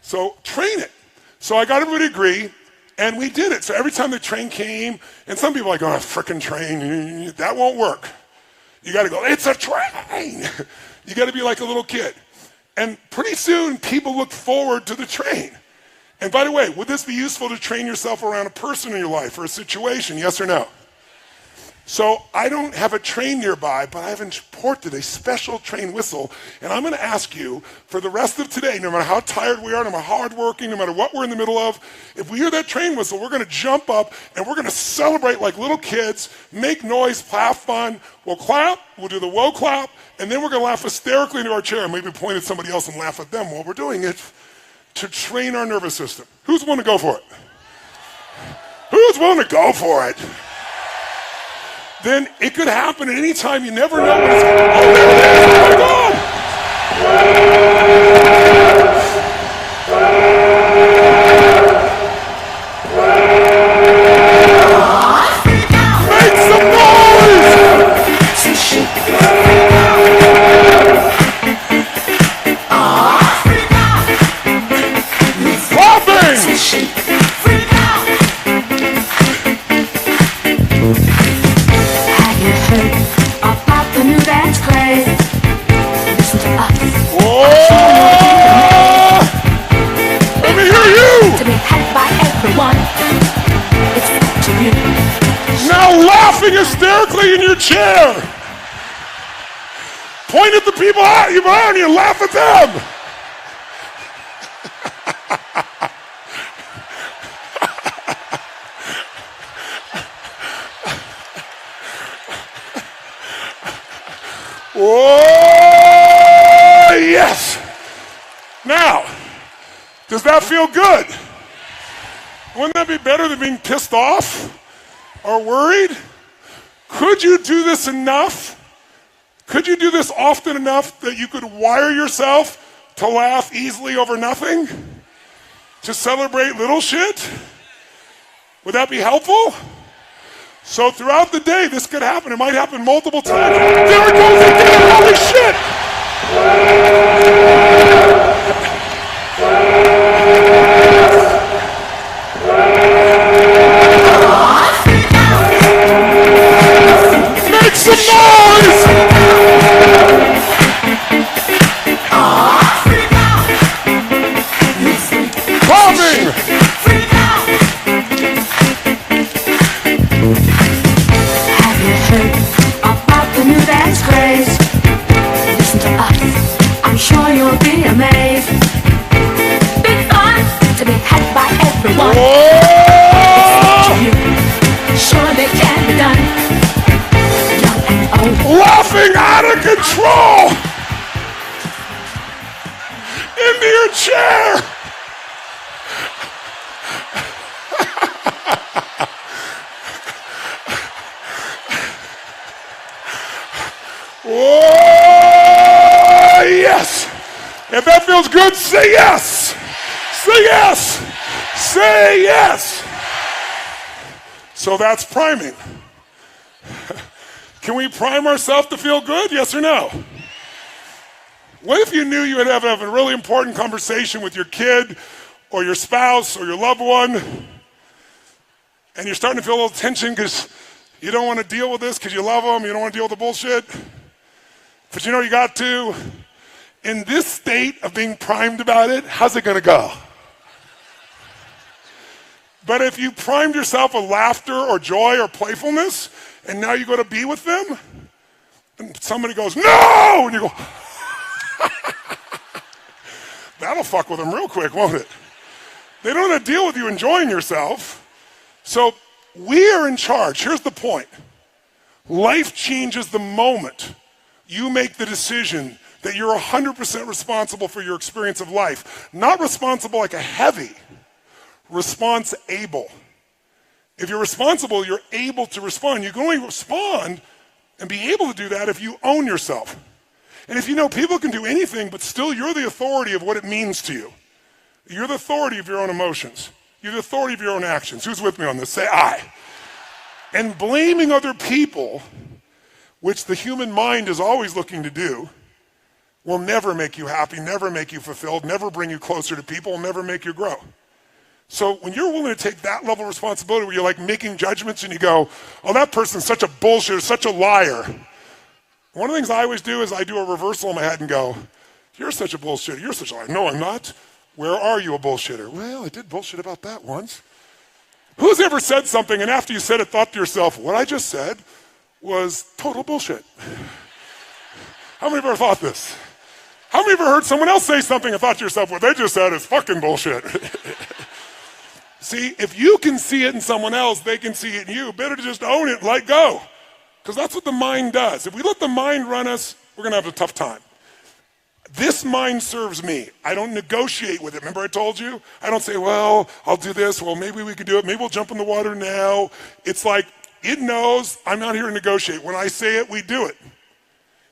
So train it. So I got everybody to agree, and we did it. So every time the train came, and some people are like, oh, frickin' train, that won't work. You gotta go, it's a train. You gotta be like a little kid. And pretty soon, people look forward to the train. And by the way, would this be useful to train yourself around a person in your life or a situation, yes or no? So I don't have a train nearby, but I've imported a special train whistle, and I'm going to ask you for the rest of today, no matter how tired we are, no matter how hardworking, no matter what we're in the middle of, if we hear that train whistle, we're going to jump up and we're going to celebrate like little kids, make noise, have fun. We'll clap, we'll do the whoa clap, and then we're going to laugh hysterically into our chair and maybe point at somebody else and laugh at them while we're doing it to train our nervous system. Who's willing to go for it? Who's willing to go for it? Then it could happen at any time. You never know when it's going to happen. Oh, there it is. Oh, my God. Make some noise! Clapping! About the new dance craze. Listen to us. Let me hear you! To be had by everyone. It's up to you. Now laughing hysterically in your chair. Point at the people around you and laugh at them. Oh, yes. Now, does that feel good? Wouldn't that be better than being pissed off or worried? Could you do this enough? Could you do this often enough that you could wire yourself to laugh easily over nothing? To celebrate little shit? Would that be helpful? So throughout the day, this could happen. It might happen multiple times. There it goes again! Holy shit! Make some noise! Coming! About the new dance craze. Listen to us. I'm sure you'll be amazed. Big fun to be had by everyone. Whoa! It's up to you. So chair. Oh, yes. If that feels good, say yes. Say yes. Say yes. So that's priming. Can we prime ourselves to feel good? Yes or no? What if you knew you would have a really important conversation with your kid or your spouse or your loved one, and you're starting to feel a little tension because you don't want to deal with this because you love them, you don't want to deal with the bullshit, but you know you got to. In this state of being primed about it, how's it going to go? But if you primed yourself with laughter or joy or playfulness, and now you go to be with them, and somebody goes, no! And you go, that'll fuck with them real quick, won't it? They don't have to deal with you enjoying yourself. So we are in charge. Here's the point. Life changes the moment you make the decision that you're 100% responsible for your experience of life. Not responsible like a heavy, response-able. If you're responsible, you're able to respond. You can only respond and be able to do that if you own yourself. And if you know people can do anything, but still you're the authority of what it means to you. You're the authority of your own emotions. You're the authority of your own actions. Who's with me on this? Say I. And blaming other people, which the human mind is always looking to do, will never make you happy, never make you fulfilled, never bring you closer to people, will never make you grow. So when you're willing to take that level of responsibility where you're like making judgments and you go, oh, that person's such a bullshitter, such a liar. One of the things I always do is I do a reversal in my head and go, you're such a bullshitter, you're such a liar. No, I'm not. Where are you a bullshitter? Well, I did bullshit about that once. Who's ever said something and after you said it thought to yourself, what I just said was total bullshit? How many of you ever thought this? How many of you ever heard someone else say something and thought to yourself, what they just said is fucking bullshit? See, if you can see it in someone else, they can see it in you. Better to just own it and let go. Because that's what the mind does. If we let the mind run us, we're going to have a tough time. This mind serves me. I don't negotiate with it. Remember I told you? I don't say, well, I'll do this. Well, maybe we could do it. Maybe we'll jump in the water now. It's like, it knows I'm not here to negotiate. When I say it, we do it.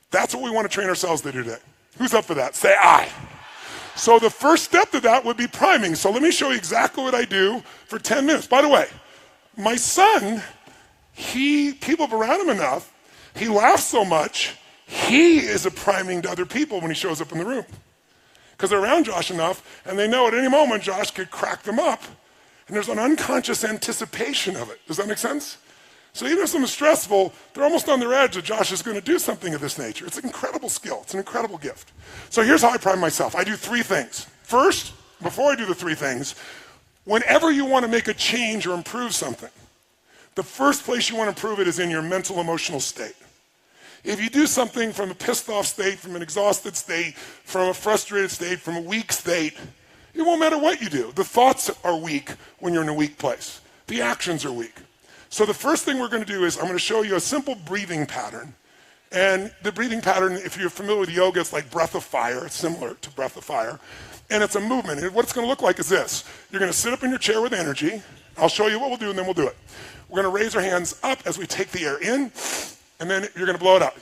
That's what we want to train ourselves to do today. Who's up for that? Say I. So the first step to that would be priming. So let me show you exactly what I do for 10 minutes. By the way, my son, people have around him enough, he laughs so much, he is a priming to other people when he shows up in the room. Because they're around Josh enough, and they know at any moment Josh could crack them up. And there's an unconscious anticipation of it. Does that make sense? So even if something's stressful, they're almost on their edge that Josh is going to do something of this nature. It's an incredible skill. It's an incredible gift. So here's how I prime myself. I do 3 things. First, before I do the 3 things, whenever you want to make a change or improve something, the first place you want to improve it is in your mental, emotional state. If you do something from a pissed off state, from an exhausted state, from a frustrated state, from a weak state, it won't matter what you do. The thoughts are weak when you're in a weak place. The actions are weak. So the first thing we're going to do is I'm going to show you a simple breathing pattern. And the breathing pattern, if you're familiar with yoga, it's like breath of fire. It's similar to breath of fire. And it's a movement. And what it's going to look like is this. You're going to sit up in your chair with energy. I'll show you what we'll do, and then we'll do it. We're going to raise our hands up as we take the air in, and then you're going to blow it out.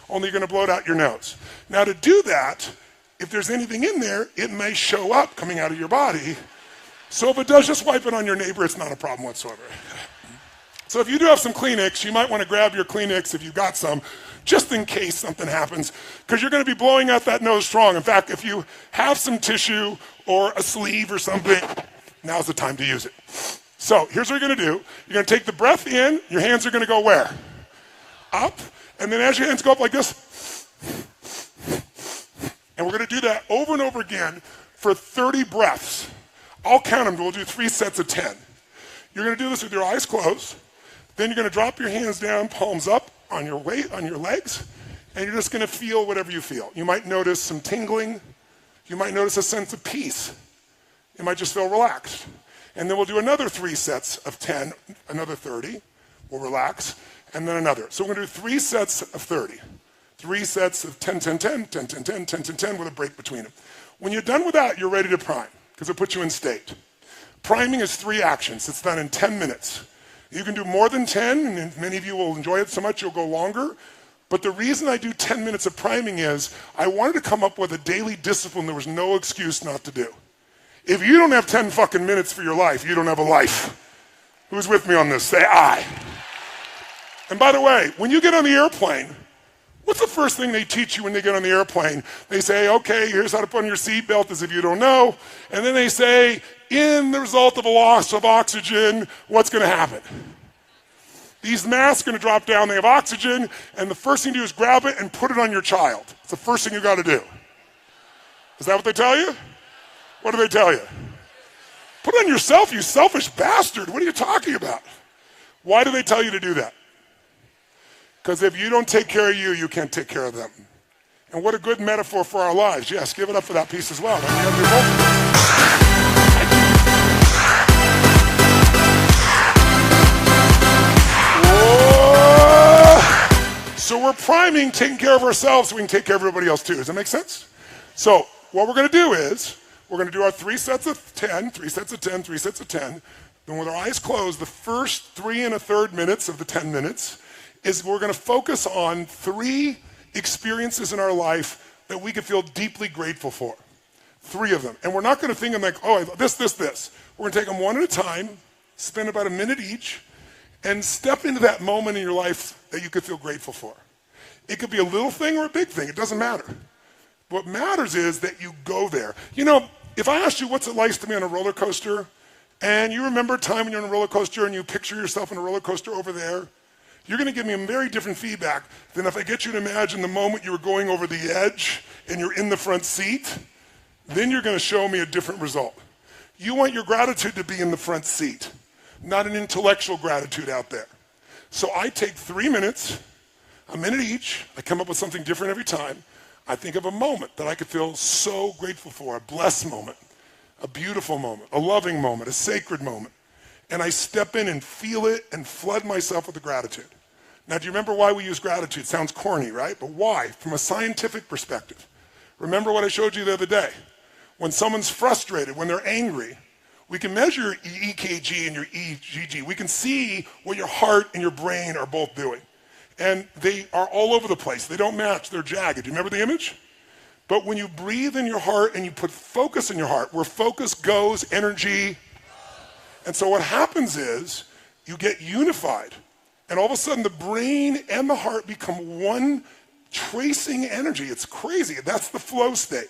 Only you're going to blow it out your nose. Now to do that, if there's anything in there, it may show up coming out of your body. So if it does, just wipe it on your neighbor. It's not a problem whatsoever. So if you do have some Kleenex, you might want to grab your Kleenex if you've got some, just in case something happens, because you're going to be blowing out that nose strong. In fact, if you have some tissue or a sleeve or something, now's the time to use it. So here's what you're going to do. You're going to take the breath in. Your hands are going to go where? Up. And then as your hands go up like this, and we're going to do that over and over again for 30 breaths. I'll count them. We'll do 3 sets of 10. You're going to do this with your eyes closed. Then you're going to drop your hands down, palms up on your weight, on your legs, and you're just going to feel whatever you feel. You might notice some tingling. You might notice a sense of peace. You might just feel relaxed. And then we'll do another 3 sets of 10, another 30. We'll relax, and then another. So we're going to do 3 sets of 30. 3 sets of 10, 10, 10, 10, 10, 10, 10, 10, 10 with a break between them. When you're done with that, you're ready to prime, because it puts you in state. Priming is 3 actions. It's done in 10 minutes. You can do more than 10, and many of you will enjoy it so much you'll go longer. But the reason I do 10 minutes of priming is I wanted to come up with a daily discipline there was no excuse not to do. If you don't have 10 fucking minutes for your life, you don't have a life. Who's with me on this? Say aye. And by the way, when you get on the airplane, what's the first thing they teach you when they get on the airplane? They say, okay, here's how to put on your seatbelt, as if you don't know. And then they say, in the result of a loss of oxygen, what's going to happen? These masks are going to drop down, they have oxygen, and the first thing you do is grab it and put it on your child. It's the first thing you got to do. Is that what they tell you? What do they tell you? Put it on yourself, you selfish bastard. What are you talking about? Why do they tell you to do that? Because if you don't take care of you, you can't take care of them. And what a good metaphor for our lives. Yes, give it up for that piece as well. So we're priming, taking care of ourselves so we can take care of everybody else too. Does that make sense? So what we're going to do is, we're going to do our 3 sets of 10, 3 sets of 10, 3 sets of 10. Then with our eyes closed, the first 3 1/3 minutes of the 10 minutes is we're going to focus on 3 experiences in our life that we could feel deeply grateful for. 3 of them. And we're not going to think of like, oh, this. We're going to take them one at a time, spend about a minute each, and step into that moment in your life that you could feel grateful for. It could be a little thing or a big thing. It doesn't matter. What matters is that you go there. You know, if I asked you what's it like to be on a roller coaster, and you remember a time when you're on a roller coaster and you picture yourself on a roller coaster over there, you're going to give me a very different feedback than if I get you to imagine the moment you were going over the edge and you're in the front seat. Then you're going to show me a different result. You want your gratitude to be in the front seat, not an intellectual gratitude out there. So I take 3 minutes, a minute each. I come up with something different every time. I think of a moment that I could feel so grateful for, a blessed moment, a beautiful moment, a loving moment, a sacred moment. And I step in and feel it and flood myself with the gratitude. Now, do you remember why we use gratitude? Sounds corny, right? But why? From a scientific perspective. Remember what I showed you the other day? When someone's frustrated, when they're angry, we can measure your EKG and your EGG. We can see what your heart and your brain are both doing. And they are all over the place. They don't match. They're jagged. Do you remember the image? But when you breathe in your heart and you put focus in your heart, where focus goes, energy. And so what happens is you get unified. And all of a sudden the brain and the heart become one tracing energy. It's crazy. That's the flow state.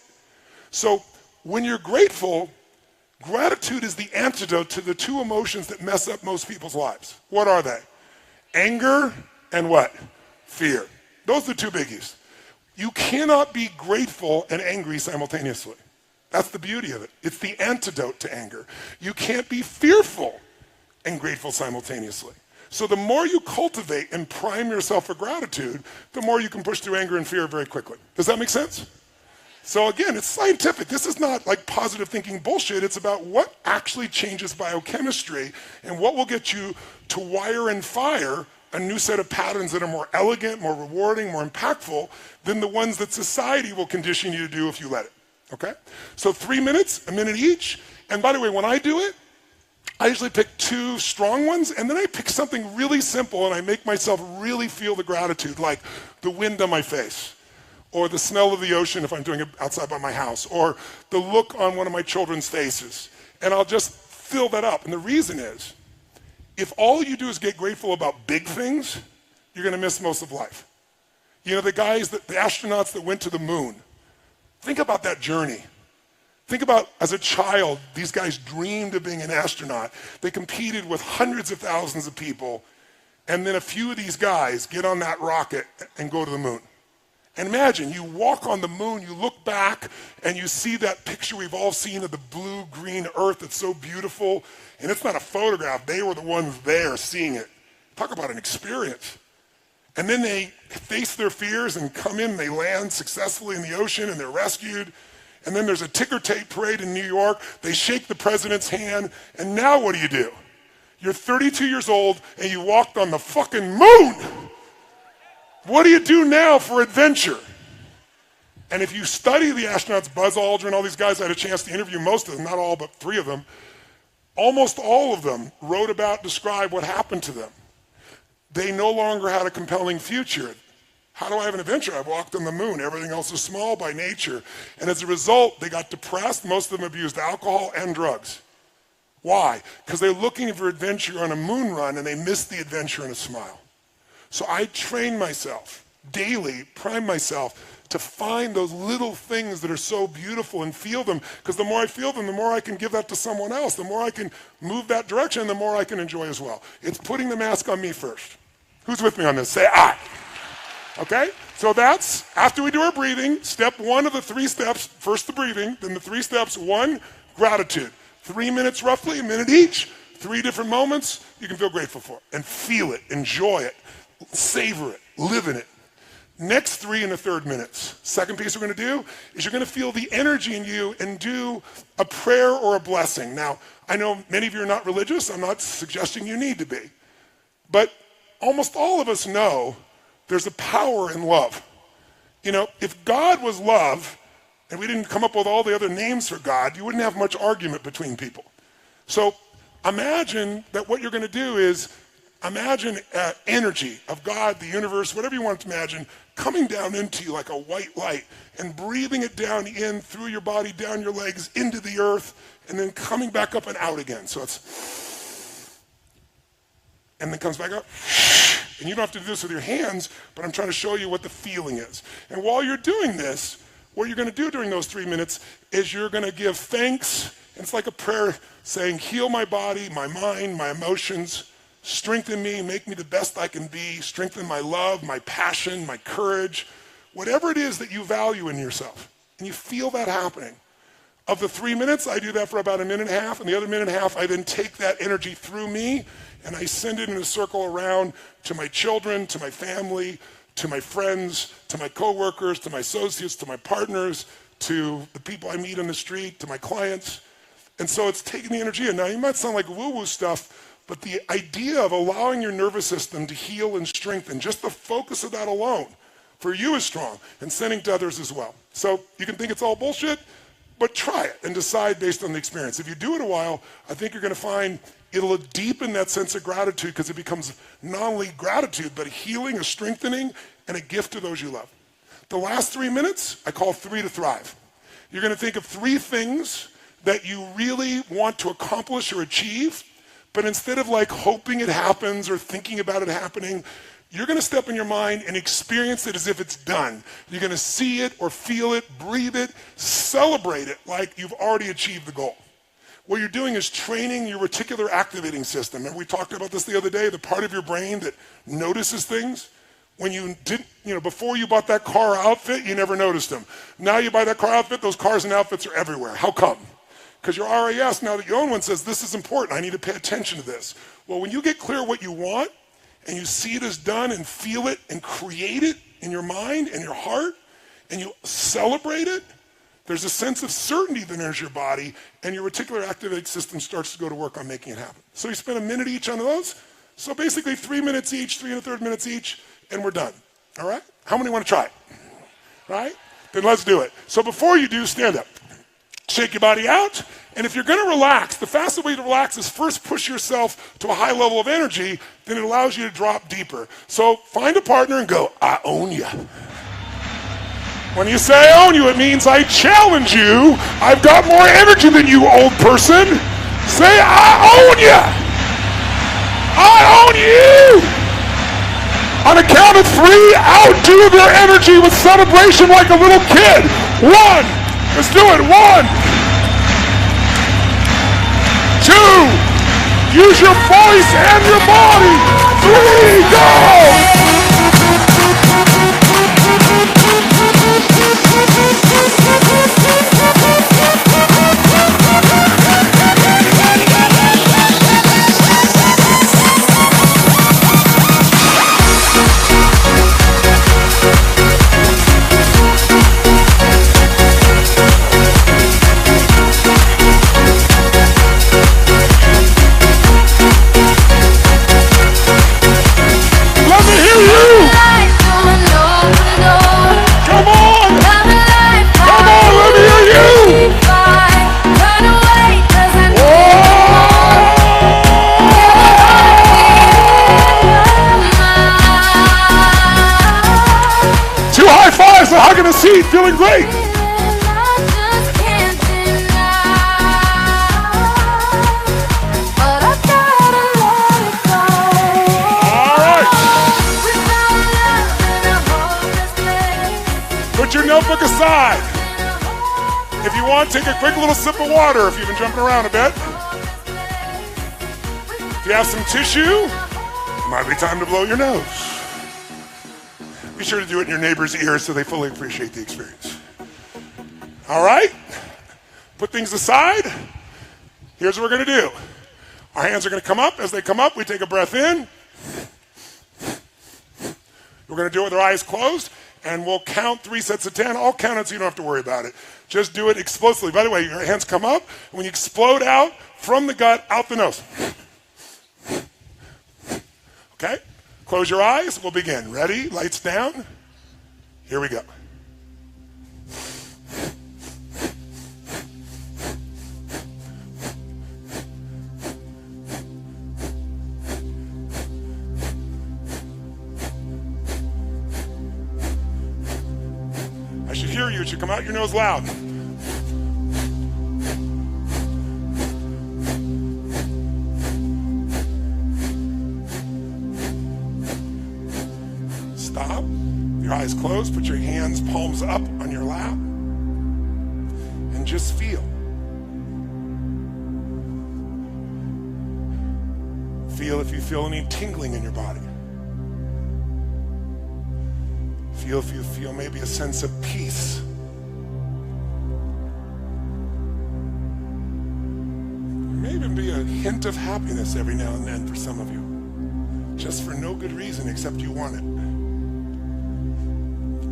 So when you're grateful, gratitude is the antidote to the 2 emotions that mess up most people's lives. What are they? Anger and what? Fear. Those are the 2 biggies. You cannot be grateful and angry simultaneously. That's the beauty of it. It's the antidote to anger. You can't be fearful and grateful simultaneously. So the more you cultivate and prime yourself for gratitude, the more you can push through anger and fear very quickly. Does that make sense? So again, it's scientific. This is not like positive thinking bullshit. It's about what actually changes biochemistry and what will get you to wire and fire a new set of patterns that are more elegant, more rewarding, more impactful than the ones that society will condition you to do if you let it, okay? So 3 minutes, a minute each. And by the way, when I do it, I usually pick 2 strong ones, and then I pick something really simple, and I make myself really feel the gratitude, like the wind on my face, or the smell of the ocean if I'm doing it outside by my house, or the look on one of my children's faces. And I'll just fill that up. And the reason is, if all you do is get grateful about big things, you're going to miss most of life. You know, the astronauts that went to the moon, think about that journey. Think about, as a child, these guys dreamed of being an astronaut. They competed with hundreds of thousands of people, and then a few of these guys get on that rocket and go to the moon. And imagine, you walk on the moon, you look back, and you see that picture we've all seen of the blue-green Earth that's so beautiful, and it's not a photograph. They were the ones there seeing it. Talk about an experience. And then they face their fears and come in, and they land successfully in the ocean, and they're rescued. And then there's a ticker tape parade in New York. They shake the president's hand, and now what do? You're 32 years old, and you walked on the fucking moon. What do you do now for adventure? And if you study the astronauts, Buzz Aldrin, all these guys, I had a chance to interview most of them, not all, but 3 of them. Almost all of them wrote about, described what happened to them. They no longer had a compelling future. How do I have an adventure? I walked on the moon. Everything else is small by nature. And as a result, they got depressed. Most of them abused alcohol and drugs. Why? Because they're looking for adventure on a moon run and they missed the adventure in a smile. So I train myself daily, prime myself to find those little things that are so beautiful and feel them. Because the more I feel them, the more I can give that to someone else. The more I can move that direction, the more I can enjoy as well. It's putting the mask on me first. Who's with me on this? Say I. Okay? So that's, after we do our breathing, step 1 of the 3 steps, first the breathing, then the 3 steps. 1, gratitude. 3 minutes roughly, a minute each, 3 different moments you can feel grateful for. And feel it, enjoy it, savor it, live in it. Next 3 and a third minutes. Second piece we're going to do is you're going to feel the energy in you and do a prayer or a blessing. Now, I know many of you are not religious. I'm not suggesting you need to be. But almost all of us know there's a power in love. You know, if God was love and we didn't come up with all the other names for God, you wouldn't have much argument between people. So imagine that what you're going to do is imagine energy of God, the universe, whatever you want to imagine, coming down into you like a white light and breathing it down in through your body, down your legs, into the earth, and then coming back up and out again. So it's, and then comes back up. And you don't have to do this with your hands, but I'm trying to show you what the feeling is. And while you're doing this, what you're going to do during those 3 minutes is you're going to give thanks. And it's like a prayer saying, heal my body, my mind, my emotions, strengthen me, make me the best I can be, strengthen my love, my passion, my courage, whatever it is that you value in yourself. And you feel that happening. Of the 3 minutes, I do that for about a minute and a half, and the other minute and a half, I then take that energy through me, and I send it in a circle around to my children, to my family, to my friends, to my coworkers, to my associates, to my partners, to the people I meet on the street, to my clients. And so it's taking the energy in. Now, you might sound like woo-woo stuff, but the idea of allowing your nervous system to heal and strengthen, just the focus of that alone, for you is strong, and sending to others as well. So you can think it's all bullshit, but try it and decide based on the experience. If you do it a while, I think you're going to find it'll deepen that sense of gratitude because it becomes not only gratitude, but a healing, a strengthening, and a gift to those you love. The last 3 minutes, I call 3 to thrive. You're going to think of 3 things that you really want to accomplish or achieve, but instead of like hoping it happens or thinking about it happening, you're going to step in your mind and experience it as if it's done. You're going to see it or feel it, breathe it, celebrate it like you've already achieved the goal. What you're doing is training your reticular activating system. And we talked about this the other day, the part of your brain that notices things. When you didn't, before you bought that car outfit, you never noticed them. Now you buy that car outfit, those cars and outfits are everywhere. How come? Because your RAS, now that you own one, says, this is important, I need to pay attention to this. Well, when you get clear what you want, and you see it as done and feel it and create it in your mind and your heart, and you celebrate it, there's a sense of certainty that enters your body, and your reticular activating system starts to go to work on making it happen. So you spend a minute each on those. So basically 3 minutes each, 3 1/3 minutes each, and we're done. All right? How many want to try it? Right? Then let's do it. So before you do, stand up. Shake your body out. And if you're going to relax, the fastest way to relax is first push yourself to a high level of energy, then it allows you to drop deeper. So find a partner and go, I own you. When you say I own you, it means I challenge you. I've got more energy than you, old person. Say, I own you. I own you. On a count of 3, outdo their energy with celebration like a little kid. 1. Let's do it. 1. 2, use your voice and your body. 3, go! seat, feeling great. Put your notebook aside. If you want, take a quick little sip of water if you've been jumping around a bit. If you have some tissue, it might be time to blow your nose. Be sure to do it in your neighbor's ears so they fully appreciate the experience. All right? Put things aside. Here's what we're going to do. Our hands are going to come up. As they come up, we take a breath in. We're going to do it with our eyes closed. And we'll count 3 sets of 10. I'll count it so you don't have to worry about it. Just do it explosively. By the way, your hands come up. When you explode out from the gut, out the nose. Okay? Close your eyes. We'll begin. Ready? Lights down. Here we go. I should hear you. It should come out your nose loud. Stop. Your eyes closed. Put your hands, palms up on your lap. And just feel. Feel if you feel any tingling in your body. Feel if you feel maybe a sense of peace. Maybe be a hint of happiness every now and then for some of you. Just for no good reason except you want it.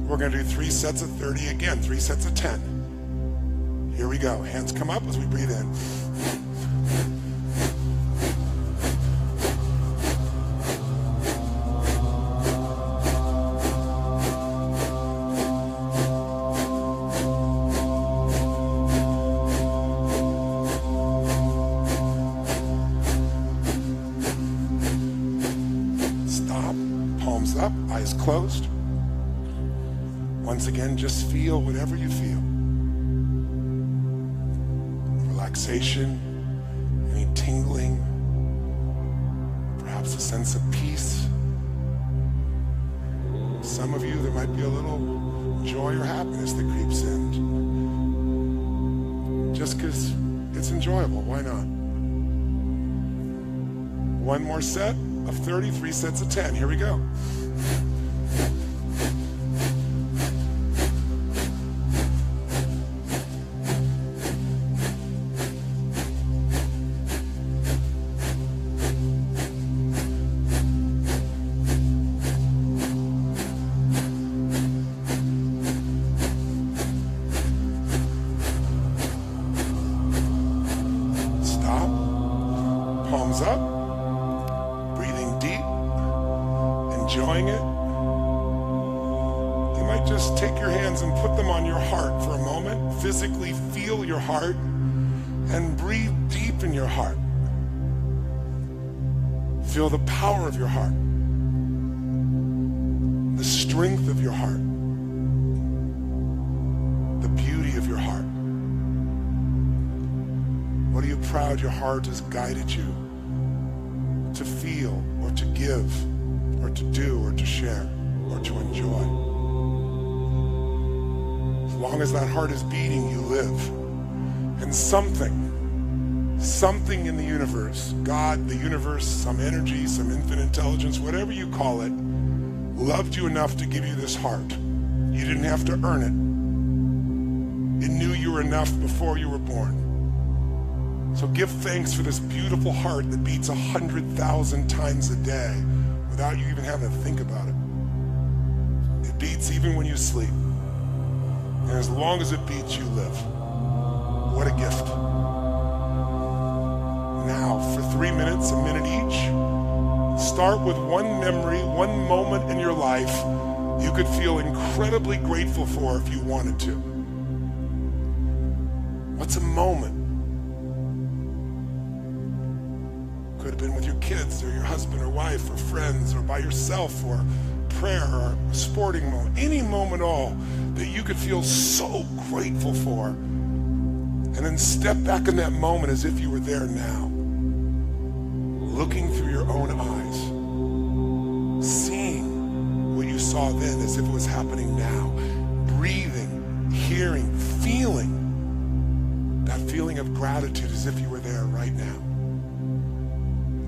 We're going to do 3 sets of 30 again, 3 sets of 10. Here we go. Hands come up as we breathe in. Closed. Once again, just feel whatever you feel. Relaxation, any tingling, perhaps a sense of peace. Some of you, there might be a little joy or happiness that creeps in. Just because it's enjoyable, why not? One more set of 30, 3 sets of 10. Here we go. Enjoying it. You might just take your hands and put them on your heart for a moment. Physically feel your heart and breathe deep in your heart. Feel the power of your heart, the strength of your heart, the beauty of your heart. What are you proud your heart has guided you to feel or to give or to do or to share or to enjoy? As long as that heart is beating, you live. And something in the universe, God, the universe, some energy, some infinite intelligence, whatever you call it, loved you enough to give you this heart. You didn't have to earn it. It knew you were enough before you were born. So give thanks for this beautiful heart that beats 100,000 times a day without you even having to think about it. It beats even when you sleep. And as long as it beats, you live. What a gift. Now, for 3 minutes, a minute each, start with one memory, one moment in your life you could feel incredibly grateful for if you wanted to. What's a moment? Could have been with your kids or your husband or wife or friends or by yourself or prayer or a sporting moment, any moment at all that you could feel so grateful for. And then step back in that moment as if you were there now, looking through your own eyes, seeing what you saw then as if it was happening now, breathing, hearing, feeling that feeling of gratitude as if you were there right now.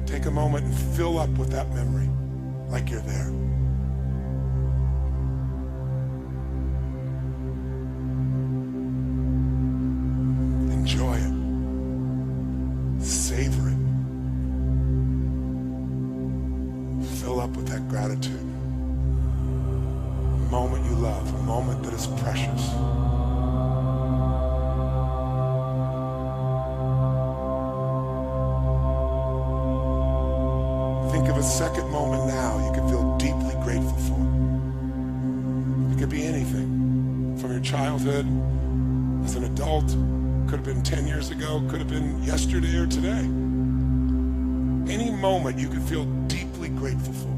Take a moment and fill up with that memory like you're there. Enjoy it. Savor it. Fill up with that gratitude. A moment you love, a moment that is precious. Think of a second moment now you can feel deeply grateful for. It could be anything from your childhood, as an adult, could have been 10 years ago, could have been yesterday or today. Any moment you could feel deeply grateful for.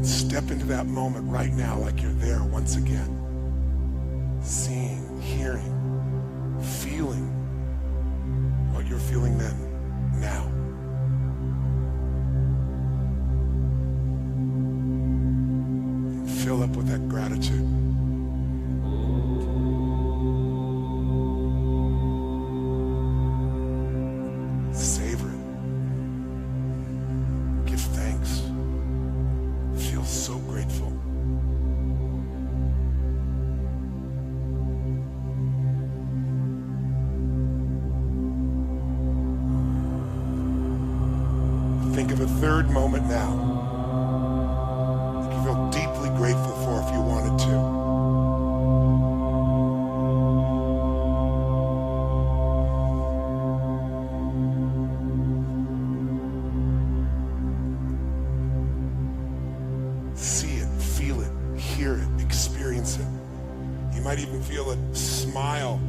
Step into that moment right now like you're there once again. Seeing, hearing, feeling what you're feeling then, now. Fill up with that gratitude. Savor it. Give thanks. Feel so grateful. Think of a third moment now. Grateful for if you wanted to. See it, feel it, hear it, experience it. You might even feel a smile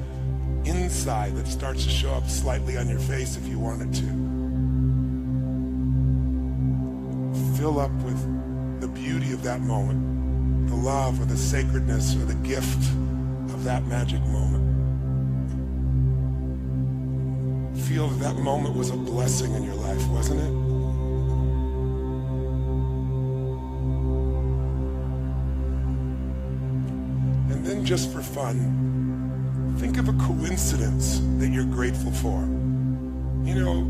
inside that starts to show up slightly on your face if you wanted to. Fill up with the beauty of that moment. The love or the sacredness or the gift of that magic moment. Feel that that moment was a blessing in your life, wasn't it? And then just for fun, think of a coincidence that you're grateful for. You know,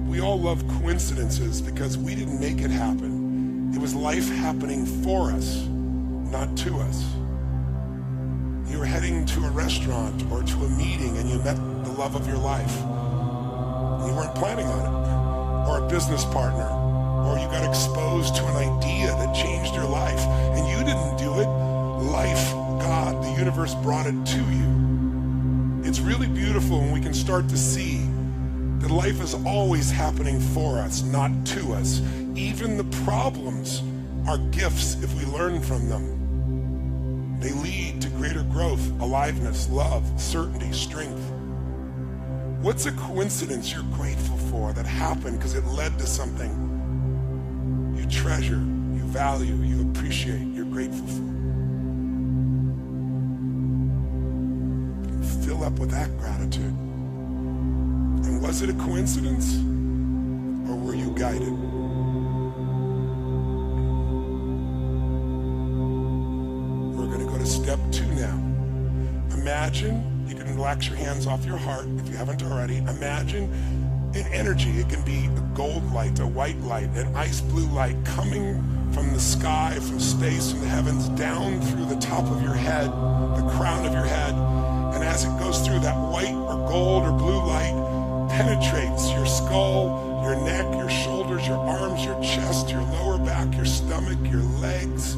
we all love coincidences because we didn't make it happen. It was life happening for us, not to us. You were heading to a restaurant or to a meeting and you met the love of your life. You weren't planning on it. Or a business partner. Or you got exposed to an idea that changed your life. And you didn't do it. Life, God, the universe brought it to you. It's really beautiful when we can start to see that life is always happening for us, not to us. Even the problems are gifts if we learn from them. They lead to greater growth, aliveness, love, certainty, strength. What's a coincidence you're grateful for that happened because it led to something you treasure, you value, you appreciate, you're grateful for? Fill up with that gratitude. And was it a coincidence or were you guided? Step 2 now. Imagine, you can relax your hands off your heart if you haven't already. Imagine an energy. It can be a gold light, a white light, an ice blue light coming from the sky, from space, from the heavens, down through the top of your head, the crown of your head. And as it goes through, that white or gold or blue light penetrates your skull, your neck, your shoulders, your arms, your chest, your lower back, your stomach, your legs,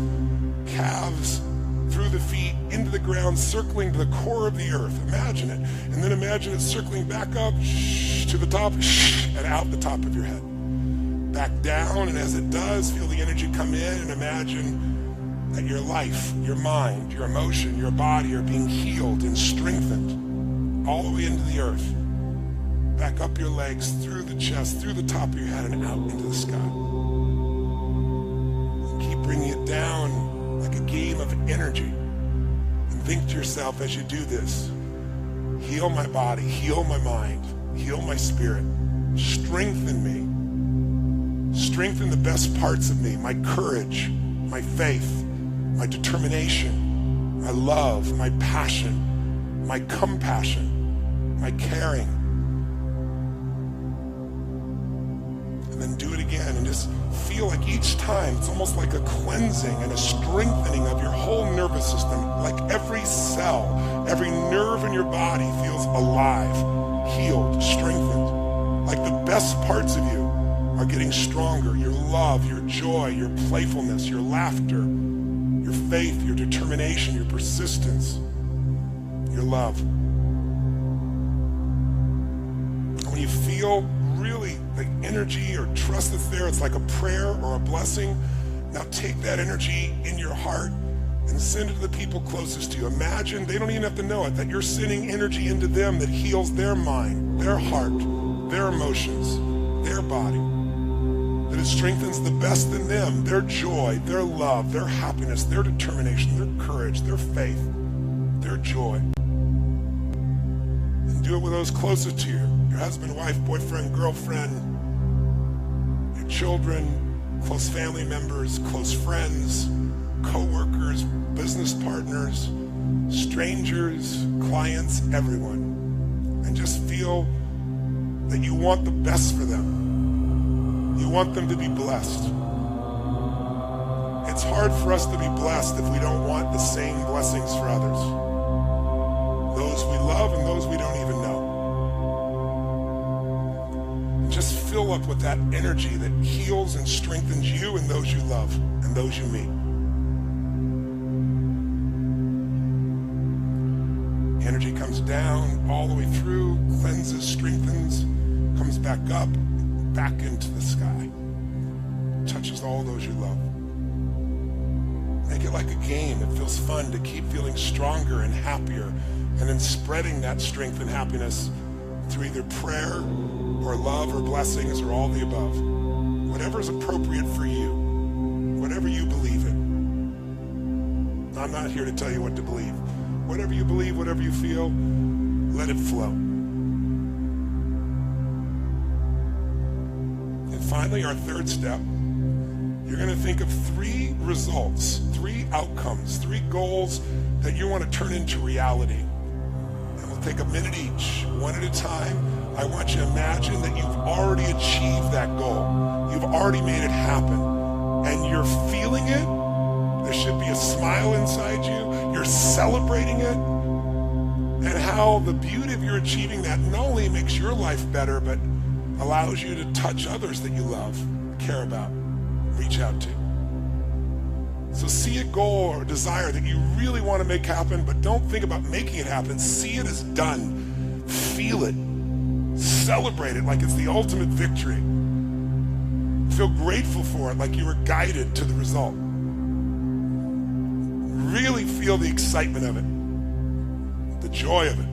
calves, through the feet, into the ground, circling to the core of the earth. Imagine it. And then imagine it circling back up to the top and out the top of your head. Back down, and as it does, feel the energy come in and imagine that your life, your mind, your emotion, your body are being healed and strengthened all the way into the earth. Back up your legs, through the chest, through the top of your head, and out into the sky. yourself as you do this. Heal my body, heal my mind, heal my spirit. Strengthen me. Strengthen the best parts of me, my courage, my faith, my determination, my love, my passion, my compassion, my caring. And then do it again and just feel like each time it's almost like a cleansing and a strengthening of your whole nervous system. Like every cell, every nerve in your body feels alive, healed, strengthened. Like the best parts of you are getting stronger. Your love, your joy, your playfulness, your laughter, your faith, your determination, your persistence, your love. And when you feel really like energy or trust that's there, it's like a prayer or a blessing. Now take that energy in your heart and send it to the people closest to you. Imagine, they don't even have to know it, that you're sending energy into them that heals their mind, their heart, their emotions, their body. That it strengthens the best in them, their joy, their love, their happiness, their determination, their courage, their faith, their joy. And do it with those closest to you. Your husband, wife, boyfriend, girlfriend, your children, close family members, close friends, co-workers, business partners, strangers, clients, everyone. And just feel that you want the best for them. You want them to be blessed. It's hard for us to be blessed if we don't want the same blessings for others. Those we love and those we don't even know. Just fill up with that energy that heals and strengthens you and those you love and those you meet. Energy comes down all the way through, cleanses, strengthens, comes back up, back into the sky. Touches all those you love. Make it like a game. It feels fun to keep feeling stronger and happier, and then spreading that strength and happiness through either prayer or love or blessings or all the above. Whatever is appropriate for you, whatever you believe in. I'm not here to tell you what to believe. Whatever you believe, whatever you feel, let it flow. And finally, our third step, you're going to think of 3 results, 3 outcomes, 3 goals that you want to turn into reality. And we'll take a minute each, one at a time. I want you to imagine that you've already achieved that goal. You've already made it happen. And you're feeling it. There should be a smile inside you. You're celebrating it. And how the beauty of your achieving that not only makes your life better, but allows you to touch others that you love, care about, reach out to. So see a goal or a desire that you really want to make happen, but don't think about making it happen. See it as done. Feel it. Celebrate it like it's the ultimate victory. Feel grateful for it like you were guided to the result. Really feel the excitement of it, the joy of it.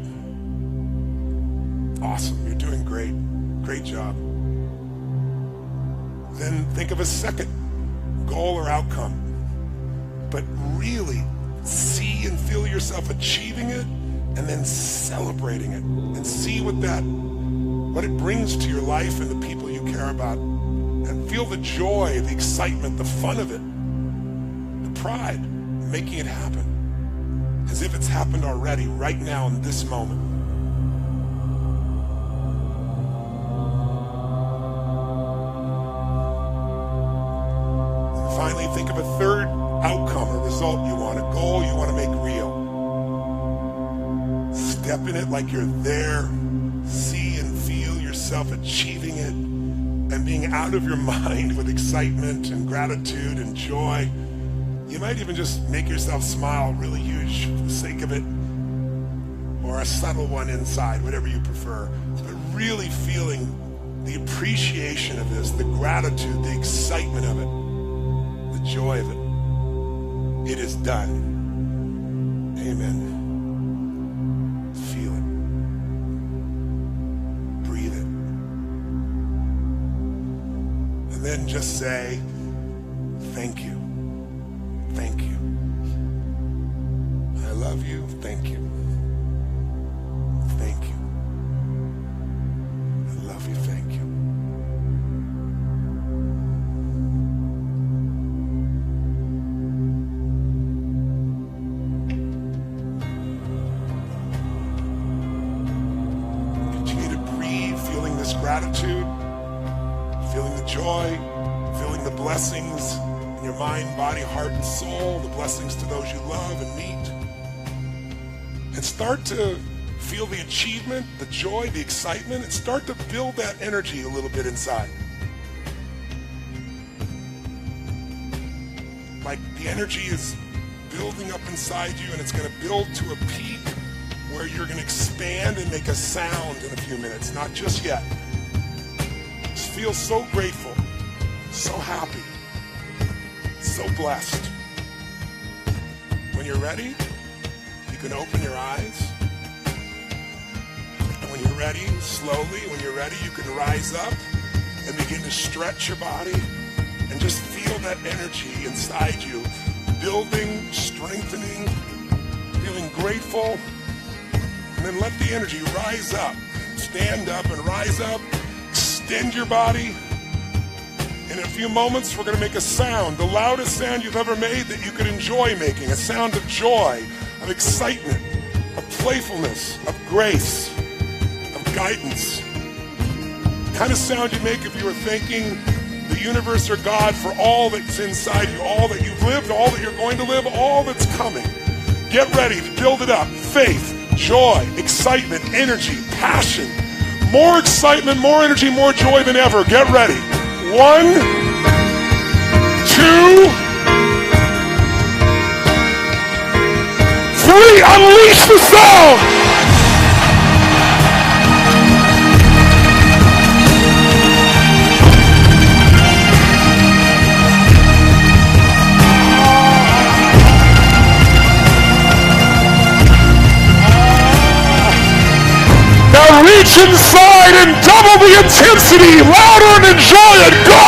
Awesome, you're doing great. Great job. Then think of a second goal or outcome, but really see and feel yourself achieving it and then celebrating it, and see what it brings to your life and the people you care about, and feel the joy, the excitement, the fun of it, the pride, making it happen, as if it's happened already, right now in this moment. And finally, think of a third outcome or result you want, a goal you want to make real. Step in it like you're there. See and feel yourself achieving it and being out of your mind with excitement and gratitude and joy. You might even just make yourself smile really huge for the sake of it, or a subtle one inside, whatever you prefer. But really feeling the appreciation of this, the gratitude, the excitement of it, the joy of it. It is done. Amen. Feel it. Breathe it. And then just say, thank you. Thank you. I love you. Thank you. Thank you. I love you. Thank you. Continue to breathe, feeling this gratitude, feeling the joy, feeling the blessings in your mind, body, heart, and soul, the blessings to those you love and meet. And start to feel the achievement, the joy, the excitement, and start to build that energy a little bit inside. Like the energy is building up inside you, and it's going to build to a peak where you're going to expand and make a sound in a few minutes. Not just yet. Just feel so grateful, so happy, so blessed. When you're ready, you can open your eyes. And when you're ready, slowly, when you're ready, you can rise up and begin to stretch your body and just feel that energy inside you, building, strengthening, feeling grateful. And then let the energy rise up. Stand up and rise up. Extend your body. In a few moments, we're going to make a sound, the loudest sound you've ever made that you could enjoy making, a sound of joy, of excitement, of playfulness, of grace, of guidance. The kind of sound you make if you were thanking the universe or God for all that's inside you, all that you've lived, all that you're going to live, all that's coming. Get ready to build it up. Faith, joy, excitement, energy, passion. More excitement, more energy, more joy than ever. Get ready. 1, 2, unleash the sound! Now reach inside and double the intensity, louder and enjoy it, go!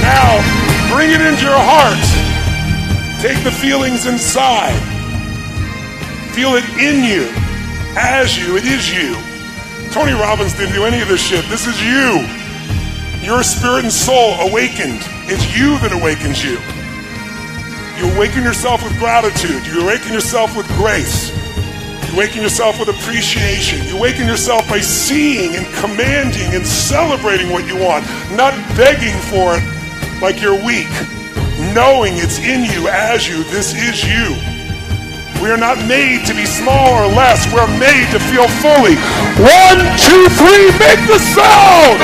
Now, bring it into your heart. Take the feelings inside. Feel it in you, as you, it is you. Tony Robbins didn't do any of this shit. This is you. Your spirit and soul awakened. It's you that awakens you. You awaken yourself with gratitude. You awaken yourself with grace. You awaken yourself with appreciation. You awaken yourself by seeing and commanding and celebrating what you want, not begging for it like you're weak. Knowing it's in you, as you, this is you. We are not made to be small or less. We're made to feel fully. 1, 2, 3, make the sound!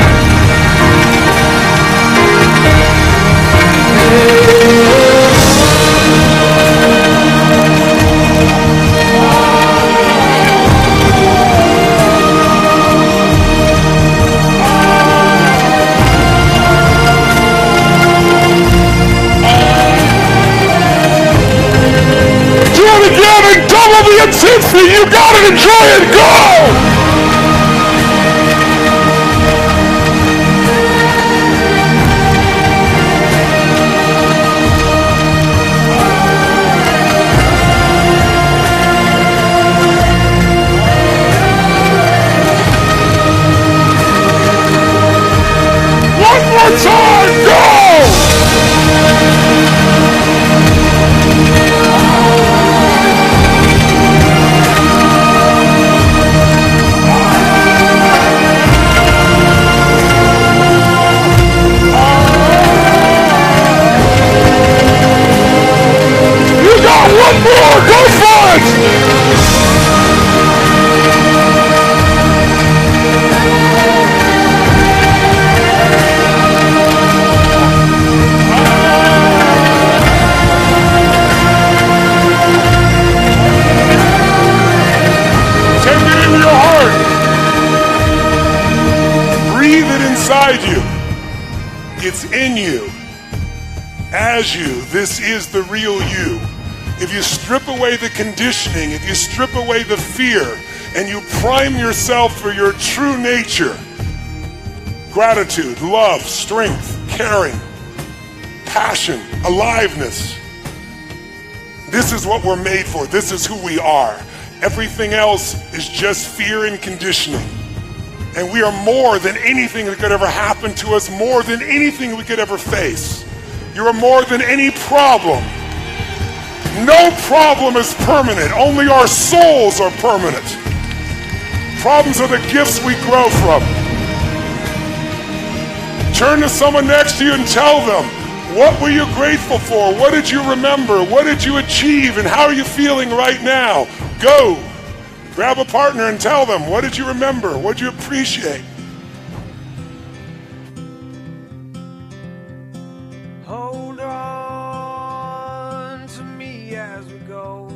Again and double the intensity. You gotta enjoy it. Go! One more time. Go! One more, go for it! Take it into your heart. Breathe it inside you. It's in you. As you, this is the real you. If you strip away the conditioning, if you strip away the fear, and you prime yourself for your true nature, gratitude, love, strength, caring, passion, aliveness. This is what we're made for. This is who we are. Everything else is just fear and conditioning. And we are more than anything that could ever happen to us, more than anything we could ever face. You are more than any problem. No problem is permanent. Only our souls are permanent. Problems are the gifts we grow from. Turn to someone next to you and tell them, what were you grateful for? What did you remember? What did you achieve? And how are you feeling right now? Go. Grab a partner and tell them, what did you remember? What did you appreciate? Hold on to me as we go.